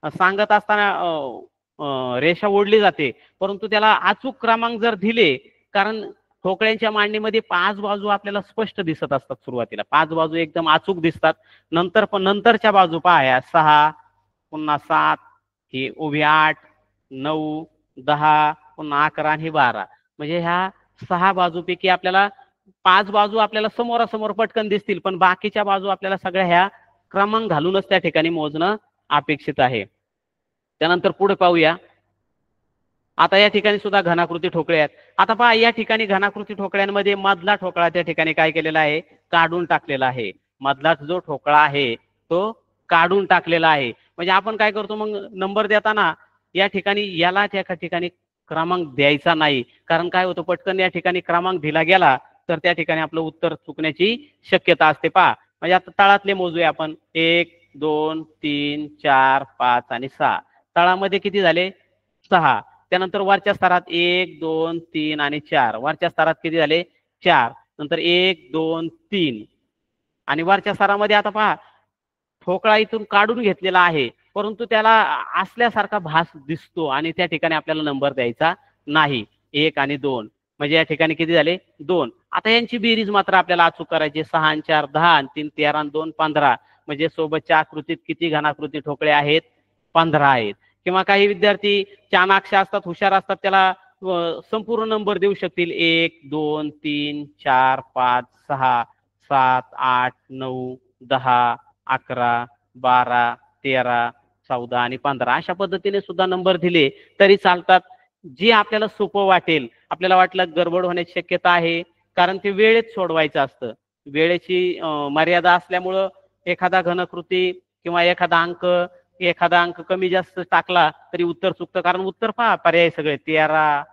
सांगत असताना रेषा ओढली जाते, परंतु त्याला अचूक क्रमांक जर दिले, कारण ठोकळ्यांच्या मांडणीमध्ये 5 बाजू आपल्याला स्पष्ट दिसत असतात. सुरुवातीला 5 बाजू एकदम अचूक दिसतात. नंतरच्या बाजू पहा, 6, पुन्हा 7, ही उभी 8 9 10, पुन्हा 11 आणि 12. म्हणजे ह्या 6 बाजूपैकी आपल्याला 5 बाजू आपल्याला समोरासमोर पटकन दिसतील, पण बाकीच्या बाजू आपल्याला सगळ्या ह्या क्रमांक घालूनच त्या ठिकाणी मोजणं अपेक्षित आहे. त्यानंतर पुढे पाहूया. आता या ठिकाणी सुद्धा घनाकृती ठोकळे आहेत. आता पहा, या ठिकाणी घनाकृती ठोकळ्यांमध्ये मधला ठोकळा त्या ठिकाणी काय केलेला आहे? काढून टाकलेला आहे. मधला जो ठोकळा आहे तो काढून टाकलेला आहे. म्हणजे आपण काय करतो, मग नंबर देताना या ठिकाणी याला त्या ठिकाणी क्रमांक द्यायचा नाही. कारण काय होतं, पटकन या ठिकाणी क्रमांक दिला गेला तर त्या ठिकाणी आपलं उत्तर चुकण्याची शक्यता असते. पहा, म्हणजे आता तळातले मोजूया आपण. 1 2 3 4 5 आणि 6. तळामध्ये किती झाले? 6. त्यानंतर वरच्या स्तरात 1 2 3 आणि 4. वरच्या स्तरात किती झाले? 4. नंतर 1 2 3 आणि वरच्या स्तरामध्ये आता पहा, ठोकळा इथून काढून घेतलेला आहे, परंतु त्याला असल्यासारखा भास दिसतो आणि त्या ठिकाणी आपल्याला नंबर द्यायचा नाही. 1 आणि 2 म्हणजे या ठिकाणी किती झाले? 2. आता यांची बेरीज मात्र आपल्याला अचूक करायची. 6 आणि 4 10 आणि 3 13 आणि 2 15. म्हणजे सोबतच्या आकृतीत किती घनाकृती ठोकळे आहेत? 15 आहेत. किंवा काही विद्यार्थी चाणाक्ष असतात, हुशार असतात, त्याला संपूर्ण नंबर देऊ शकतील. 1 2 3 4 5 6 7 8 9 10 11 12 13 14 आणि 15 अशा पद्धतीने सुद्धा नंबर दिले तरी चालतात. जे आपल्याला सोपं वाटेल. आपल्याला वाटलं गडबड होण्याची शक्यता आहे, कारण ते वेळेत सोडवायचं असतं. वेळेची मर्यादा असल्यामुळं एखादा घनकृती किंवा एखादा अंक एखादा अंक कमी जास्त टाकला तरी उत्तर चुकतं, कारण उत्तर पहा पर्याय सगळे 13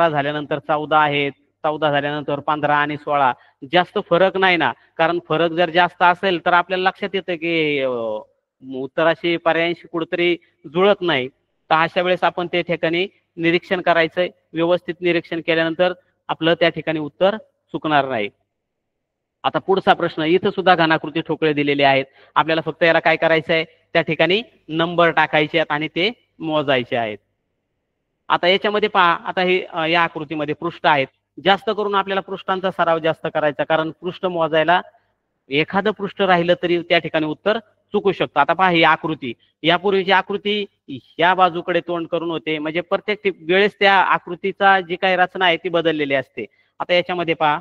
झाल्यानंतर 14 आहेत, 14 झाल्यानंतर 15 आणि 16. जास्त फरक नाही ना, कारण फरक जर जास्त असेल तर आपल्याला लक्षात येतं की उत्तराशी पर्यायांशी कुठेतरी जुळत नाही. तर अशा वेळेस आपण त्या ठिकाणी निरीक्षण करायचंय. व्यवस्थित निरीक्षण केल्यानंतर आपलं त्या ठिकाणी उत्तर चुकणार नाही. आता पुढचा प्रश्न, इथं सुद्धा घनाकृती ठोकळे दिलेले आहेत. आपल्याला फक्त याला काय करायचं आहे, त्या ठिकाणी नंबर टाकायचे आहेत आणि ते मोजायचे आहेत. आता याच्यामध्ये पहा, आता हे या आकृतीमध्ये पृष्ठ आहेत. जास्त करून आपल्याला पृष्ठांचा सराव जास्त करायचा, कारण पृष्ठ मोजायला एखादं पृष्ठ राहिलं तरी त्या ठिकाणी उत्तर चुकू शकतं. आता पहा ही आकृती, यापूर्वीची आकृती या बाजूकडे तोंड करून होते, म्हणजे प्रत्येक वेळेस त्या आकृतीचा जी काही रचना आहे ती बदललेली असते. आता याच्यामध्ये पहा,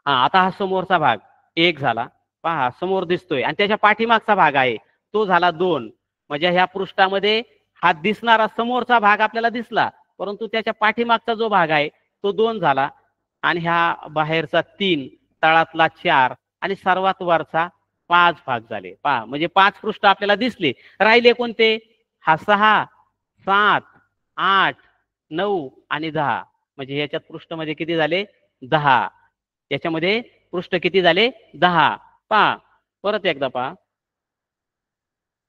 आता हा समोरचा भाग 1 झाला, पहा समोर दिसतोय, आणि त्याच्या पाठीमागचा भाग आहे तो झाला 2. म्हणजे ह्या पृष्ठामध्ये हा दिसणारा समोरचा भाग आपल्याला दिसला, परंतु त्याच्या पाठीमागचा जो भाग आहे तो 2 झाला, आणि ह्या बाहेरचा 3, तळातला 4 आणि सर्वात वरचा 5 भाग झाले. पहा म्हणजे 5 पृष्ठ आपल्याला दिसले. राहिले कोणते? हा 6, 7, 8, 9 आणि 10. म्हणजे याच्यात पृष्ठमध्ये किती झाले? 10. याच्यामध्ये पृष्ठ किती झाले? 10. पहा परत एकदा पहा,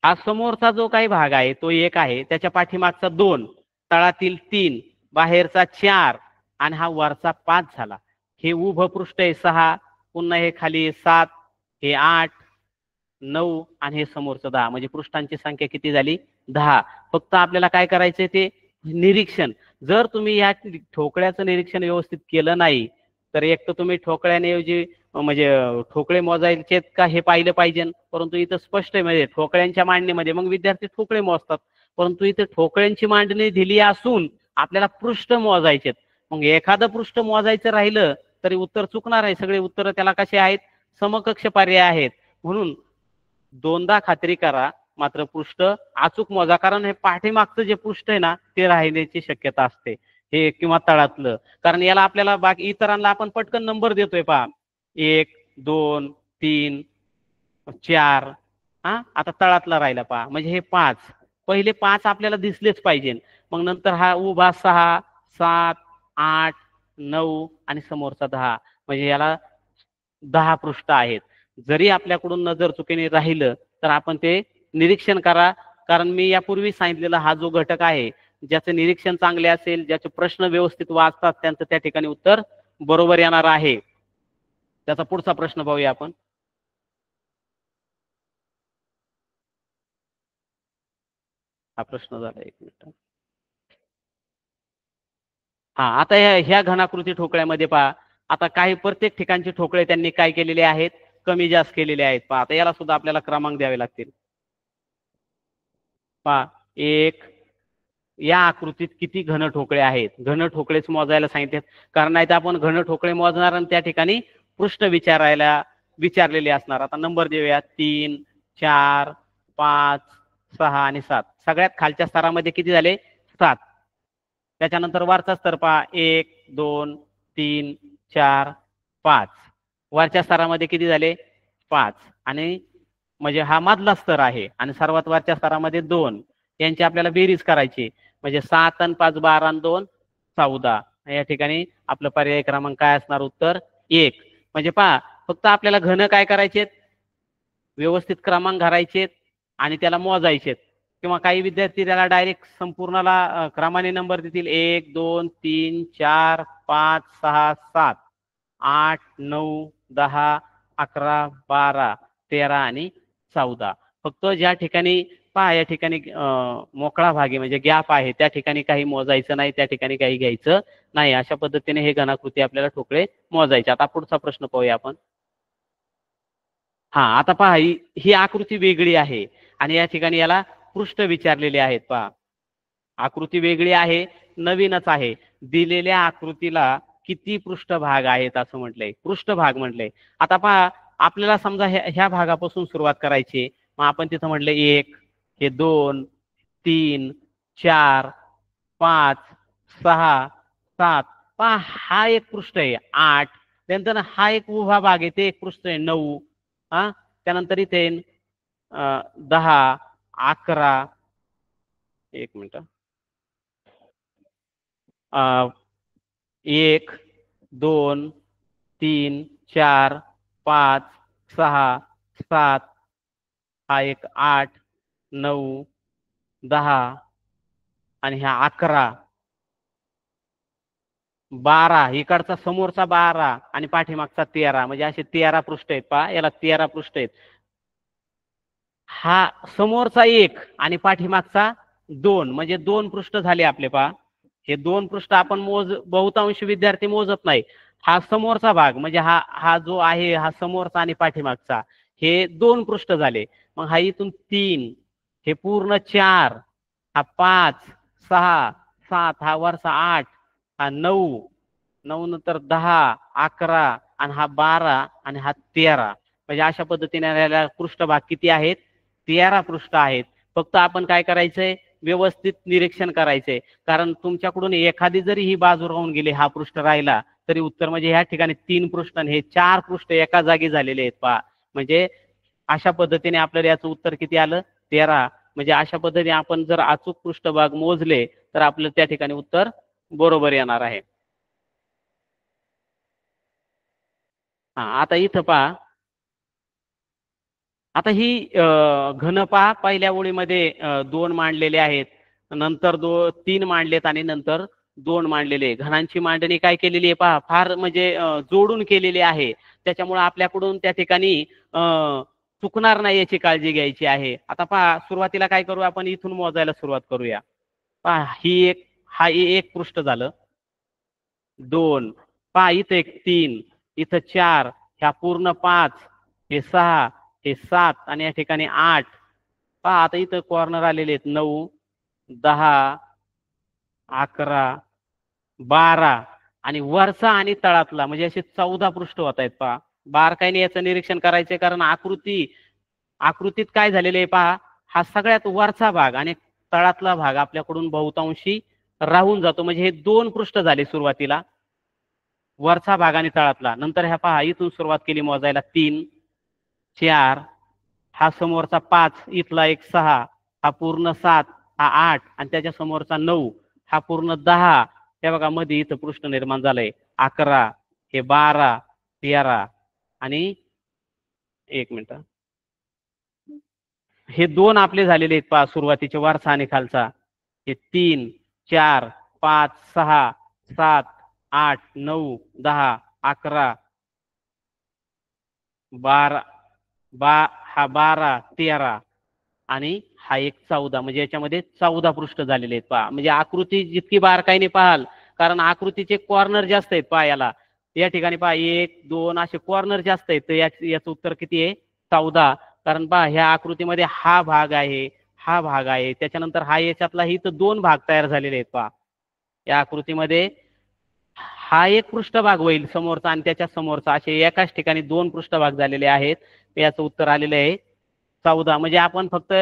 हा समोरचा जो काही भाग आहे तो 1 आहे, त्याच्या पाठीमागचा 2, तळातील 3, बाहेरचा 4 आणि हा वरचा 5 झाला. हे उभं पृष्ठ आहे 6, पुन्हा हे खाली 7, हे 8, 9 आणि हे समोरचं 10. म्हणजे पृष्ठांची संख्या किती झाली? 10. फक्त आपल्याला काय करायचंय ते निरीक्षण. जर तुम्ही या ठोकळ्याचं निरीक्षण व्यवस्थित केलं नाही तर एक तर तुम्ही ठोकळ्याऐवजी म्हणजे ठोकळे मोजायचे का हे पाहिलं पाहिजे, परंतु इथं स्पष्ट आहे, म्हणजे ठोकळ्यांच्या मांडणीमध्ये मग विद्यार्थी ठोकळे मोजतात, परंतु इथे ठोकळ्यांची मांडणी दिली असून आपल्याला पृष्ठ मोजायचे. मग एखादं पृष्ठ मोजायचं राहिलं तरी उत्तर चुकणार आहे. सगळे उत्तर त्याला कसे आहेत? समकक्ष पर्याय आहेत. म्हणून दोनदा खात्री करा, मात्र पृष्ठ अचूक मोजा, कारण हे पाठीमागचं जे पृष्ठ आहे ना ते राहण्याची शक्यता असते, हे किंवा तळातलं. कारण याला आपल्याला बाकी इतरांना आपण पटकन नंबर देतोय पहा, 1, 2, 3, 4. आता तळातला राहिला पहा, म्हणजे हे 5. पहिले 5 आपल्याला दिसलेच पाहिजे, मग नंतर हा उभा 6, 7, 8, 9 आणि समोरचा 10. म्हणजे याला 10 पृष्ठ आहेत. जरी आपल्याकडून नजर चुकीने राहिलं तर आपण ते निरीक्षण करा, कारण मी यापूर्वी सांगितलेला हा जो घटक आहे, ज्याचं निरीक्षण चांगले असेल, ज्याचे प्रश्न व्यवस्थित वाचतात, त्यांचं त्या ठिकाणी उत्तर बरोबर येणार आहे. त्याचा पुढचा प्रश्न पाहूया आपण. हा प्रश्न झाला, 1 मिनिट. आता ह्या घनाकृती ठोकळ्यामध्ये पहा, आता काही प्रत्येक ठिकाणचे ठोकळे त्यांनी काय केलेले आहेत? कमी जास्त केलेले आहेत. पहा आता याला सुद्धा आपल्याला क्रमांक द्यावे लागतील. पहा 1, या आकृतीत किती घन ठोकळे आहेत? घन ठोकळेच मोजायला सांगितले, कारण नाही तर आपण घन ठोकळे मोजणार आणि त्या ठिकाणी पृष्ठ विचारलेले असणार. आता नंबर देऊया, 3, 4, 5, 6 आणि 7. सगळ्यात खालच्या स्तरामध्ये किती झाले? 7. त्याच्यानंतर वरचा स्तर पहा, 1, 2, 3, 4, 5. वरच्या स्तरामध्ये किती झाले? 5. आणि म्हणजे हा मधला स्तर आहे, आणि सर्वात वरच्या स्तरामध्ये 2. यांची आपल्याला बेरीज करायची, म्हणजे 7 आणि 5 12 आणि 2 14. या ठिकाणी आपलं पर्याय क्रमांक काय असणार? उत्तर 1. म्हणजे पहा, फक्त आपल्याला घन काय करायचे? व्यवस्थित क्रमांक घालायचे आणि त्याला मोजायचे. किंवा काही विद्यार्थी त्याला डायरेक्ट संपूर्णला क्रमाने नंबर देतील, 1, 2, 3, 4, 5, 6, 7, 8, 9, 10, 11, 12, 13 आणि 14. फक्त ज्या ठिकाणी पहा, या ठिकाणी मोकळा भाग आहे, म्हणजे गॅप आहे, त्या ठिकाणी काही मोजायचं नाही, त्या ठिकाणी काही घ्यायचं नाही. अशा पद्धतीने हे घनाकृती आपल्याला ठोकळे मोजायचे. आता पुढचा प्रश्न पाहूया आपण. आता पहा, ही आकृती वेगळी आहे आणि या ठिकाणी याला पृष्ठ विचारलेले आहेत. पहा, आकृती वेगळी आहे, नवीनच आहे. दिलेल्या आकृतीला किती पृष्ठभाग आहेत असं म्हटलंय, पृष्ठभाग म्हटलंय. आता पहा, आपल्याला समजा ह्या भागापासून सुरुवात करायची, मग आपण तिथं म्हटलं 1, हे 2, 3, 4, 5, 6, 7. पहा, हा एक पृष्ठ आहे 8. त्यानंतर हा एक उभा भाग आहे, ते एक पृष्ठ आहे 9. त्यानंतर इथे 10, 11, एक मिनिट, 1, 2, 3, 4, 5, 6, 7, हा एक 8, 9, 10 आणि ह्या 11, 12, इकडचा समोरचा 12 आणि पाठीमागचा 13, म्हणजे असे 13 पृष्ठ आहेत पहा, याला 13 पृष्ठ आहेत. हा समोरचा 1 आणि पाठीमागचा 2, म्हणजे 2 पृष्ठ झाले आपले पहा. हे 2 पृष्ठ आपण बहुतांश विद्यार्थी मोजत नाही. हा समोरचा भाग म्हणजे हा हा जो आहे हा समोरचा आणि पाठीमागचा, हे 2 पृष्ठ झाले. मग हा इथून 3, हे पूर्ण 4, हा 5, 6, 7, हा वरचा 8, हा 9, 9 नंतर 10, 11 आणि हा 12 आणि हा 13, म्हणजे अशा पद्धतीने याला पृष्ठभाग किती आहेत? 13 पृष्ठ आहेत. फक्त आपण काय करायचंय? व्यवस्थित निरीक्षण करायचंय. कारण तुमच्याकडून एखादी जरी ही बाजू राहून गेली, हा पृष्ठ राहिला, तरी उत्तर म्हणजे ह्या ठिकाणी 3 पृष्ठ आणि हे 4 पृष्ठ एका जागी झालेले आहेत पहा. म्हणजे अशा पद्धतीने आपल्याला याचं उत्तर किती आलं? 13. म्हणजे अशा पद्धतीने आपण जर अचूक पृष्ठभाग मोजले तर आपलं त्या ठिकाणी उत्तर बरोबर येणार आहे. हा, आता इथं पहा, आता ही घन पहा, पहिल्या ओळीमध्ये 2 मांडलेले आहेत, नंतर 3 मांडलेत आणि नंतर 2 मांडलेले. घनांची मांडणी काय केलेली आहे पहा, फार म्हणजे जोडून केलेली आहे. त्याच्यामुळे आपल्याकडून त्या ठिकाणी चुकणार नाही याची काळजी घ्यायची आहे. आता पहा, सुरुवातीला काय करू आपण, इथून मोजायला सुरुवात करूया. पहा, हा एक पृष्ठ झालं, 2, पहा इथं एक 3, इथं 4, ह्या पूर्ण 5, हे 6, हे 7 आणि या ठिकाणी 8. पहा आता इथं कॉर्नर आलेले आहेत, 9, 10, 11, 12 आणि वरचा आणि तळातला म्हणजे असे 14 पृष्ठ होत आहेत पहा. बारकाईने याचं निरीक्षण करायचंय, कारण आकृतीत काय झालेलं आहे पहा, हा सगळ्यात वरचा भाग आणि तळातला भाग आपल्याकडून बहुतांशी राहून जातो. म्हणजे हे 2 पृष्ठ झाले सुरुवातीला, वरचा भाग आणि तळातला. नंतर ह्या पहा, इथून सुरुवात केली मोजायला, 3, 4, हा समोरचा 5, इथला एक 6, हा पूर्ण 7, हा 8 आणि त्याच्या समोरचा 9, हा पूर्ण 10. हे बघा मध्ये इथं पृष्ठ निर्माण झालंय, 11, हे 12, 13 आणि एक मिनिट, हे 2 आपले झालेले आहेत पहा, सुरुवातीचे वरचा आणि खालचा. हे 3, 4, 5, 6, 7, 8, 9, 10, 11, 12, हा 12, 13 आणि हा एक 14, म्हणजे याच्यामध्ये 14 पृष्ठ झालेले आहेत पहा. म्हणजे आकृती जितकी बारकाईने पाहाल, कारण आकृतीचे कॉर्नर जास्त आहेत पहा याला. या ठिकाणी पहा 1, 2 असे कॉर्नर जास्त आहेत, तर याचं उत्तर किती आहे? 14. कारण पहा, ह्या आकृतीमध्ये हा भाग आहे, हा भाग आहे, त्याच्यानंतर हा याच्यातला इथं 2 भाग तयार झालेले आहेत पहा. या आकृतीमध्ये हा एक पृष्ठभाग होईल समोरचा आणि त्याच्या समोरचा, असे एकाच ठिकाणी 2 पृष्ठभाग झालेले आहेत. याचं उत्तर आलेलं आहे 14. म्हणजे आपण फक्त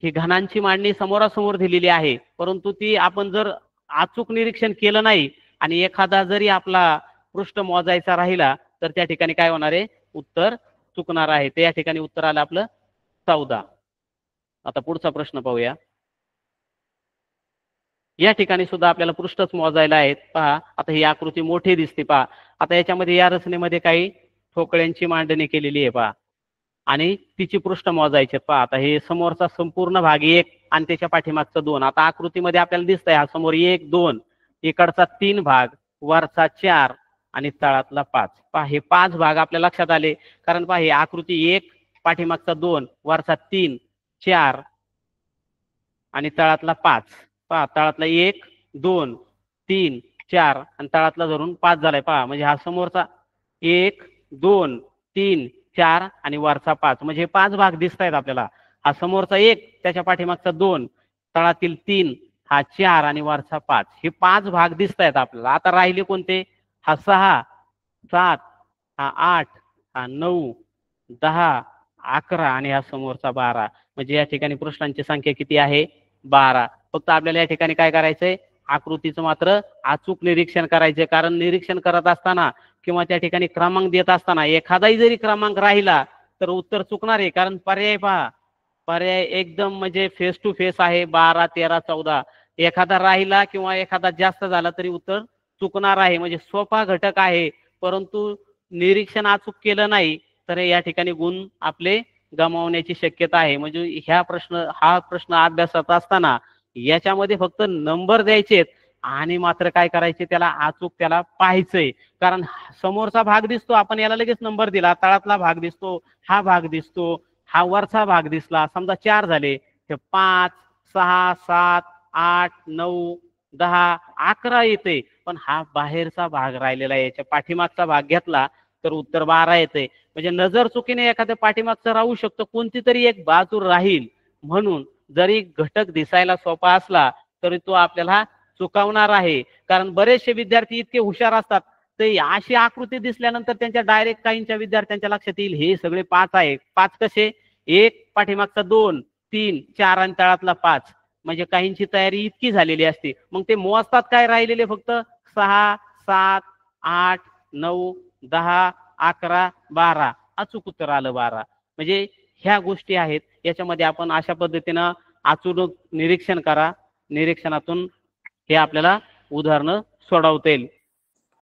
ही घनांची मांडणी समोरासमोर दिलेली आहे, परंतु ती आपण जर अचूक निरीक्षण केलं नाही आणि एखादा जरी आपला पृष्ठ मोजायचा राहिला, तर त्या ठिकाणी काय होणार आहे? उत्तर चुकणार आहे. तर या ठिकाणी उत्तर आलं आपलं 14. आता पुढचा प्रश्न पाहूया. या ठिकाणी सुद्धा आपल्याला पृष्ठच मोजायला आहेत पहा. आता ही आकृती मोठी दिसते पहा. आता याच्यामध्ये या रचनेमध्ये काही ठोकळ्यांची मांडणी केलेली आहे पहा आणि तिची पृष्ठ मोजायचे पहा. आता हे समोरचा संपूर्ण भाग 1 आणि त्याच्या पाठीमागचा 2. आता आकृतीमध्ये आपल्याला दिसतंय हा समोर 1, 2, इकडचा 3 भाग, वरचा 4 आणि तळातला 5. पहा हे 5 भाग आपल्या लक्षात आले, कारण पहा ही आकृती 1, पाठीमागचा 2, वरचा 3, 4 आणि तळातला 5. पहा तळातला 1, 2, 3, 4 आणि तळातला धरून 5 झालाय पहा. म्हणजे हा समोरचा 1, 2, 3, 4 आणि वरचा 5, म्हणजे 5 भाग दिसत आहेत आपल्याला. हा समोरचा 1, त्याच्या पाठीमागचा 2, तळातील 3, हा 4 आणि वरचा 5, हे 5 भाग दिसत आहेत आपल्याला. आता राहिले कोणते? हा 6, 7, हा 8, हा 9, 10, 11 आणि हा समोरचा 12. म्हणजे या ठिकाणी पृष्ठांची संख्या किती आहे? 12. फक्त आपल्याला या ठिकाणी काय करायचंय? आकृतीचं मात्र अचूक निरीक्षण करायचंय. कारण निरीक्षण करत असताना किंवा त्या ठिकाणी क्रमांक देत असताना एखादाही जरी क्रमांक राहिला तर उत्तर चुकणार आहे, कारण पर्याय पहा, पर्याय एकदम म्हणजे फेस टू फेस आहे. 12, 13, 14 एखादा राहिला किंवा एखादा जास्त झाला तरी उत्तर चुकणार आहे. म्हणजे सोपा घटक आहे, परंतु निरीक्षण अचूक केलं नाही तर या ठिकाणी गुण आपले गमावण्याची शक्यता आहे. म्हणजे हा प्रश्न अभ्यासात असताना याच्यामध्ये फक्त नंबर द्यायचे आणि मात्र काय करायचे, त्याला अचूक त्याला पाहायचंय. कारण समोरचा भाग दिसतो, आपण याला लगेच नंबर दिला, तळातला भाग दिसतो, हा भाग दिसतो, हा वरचा भाग दिसला, समजा 4 झाले, हे 5, 6, 7, 8, 9, 10, 11 येते, पण हा बाहेरचा भाग राहिलेला आहे, याच्या पाठीमागचा भाग घेतला तर उत्तर 12 येते. म्हणजे नजर चुकीने एखाद्या पाठीमागचं राहू शकतं, कोणती तरी एक बाजू राहील. म्हणून जरी घटक दिसायला सोपा असला तरी तो आपल्याला चुकवणार आहे. कारण बरेचसे विद्यार्थी इतके हुशार असतात, ते अशी आकृती दिसल्यानंतर त्यांच्या डायरेक्ट काहींच्या विद्यार्थ्यांच्या लक्षात येईल हे सगळे 5 आहे. 5 कसे? 1 पाठीमागचा 2, 3, 4 आणि तळातला 5. म्हणजे काहींची तयारी इतकी झालेली असते, मग ते मोजतात काय राहिलेले फक्त 6, 7, 8, 9, 10, 11, 12. अचूक उत्तर आलं 12. म्हणजे ह्या गोष्टी आहेत, याच्यामध्ये आपण अशा पद्धतीनं अचूक निरीक्षण करा. निरीक्षणातून हे आपल्याला उदाहरणं सोडवता येईल.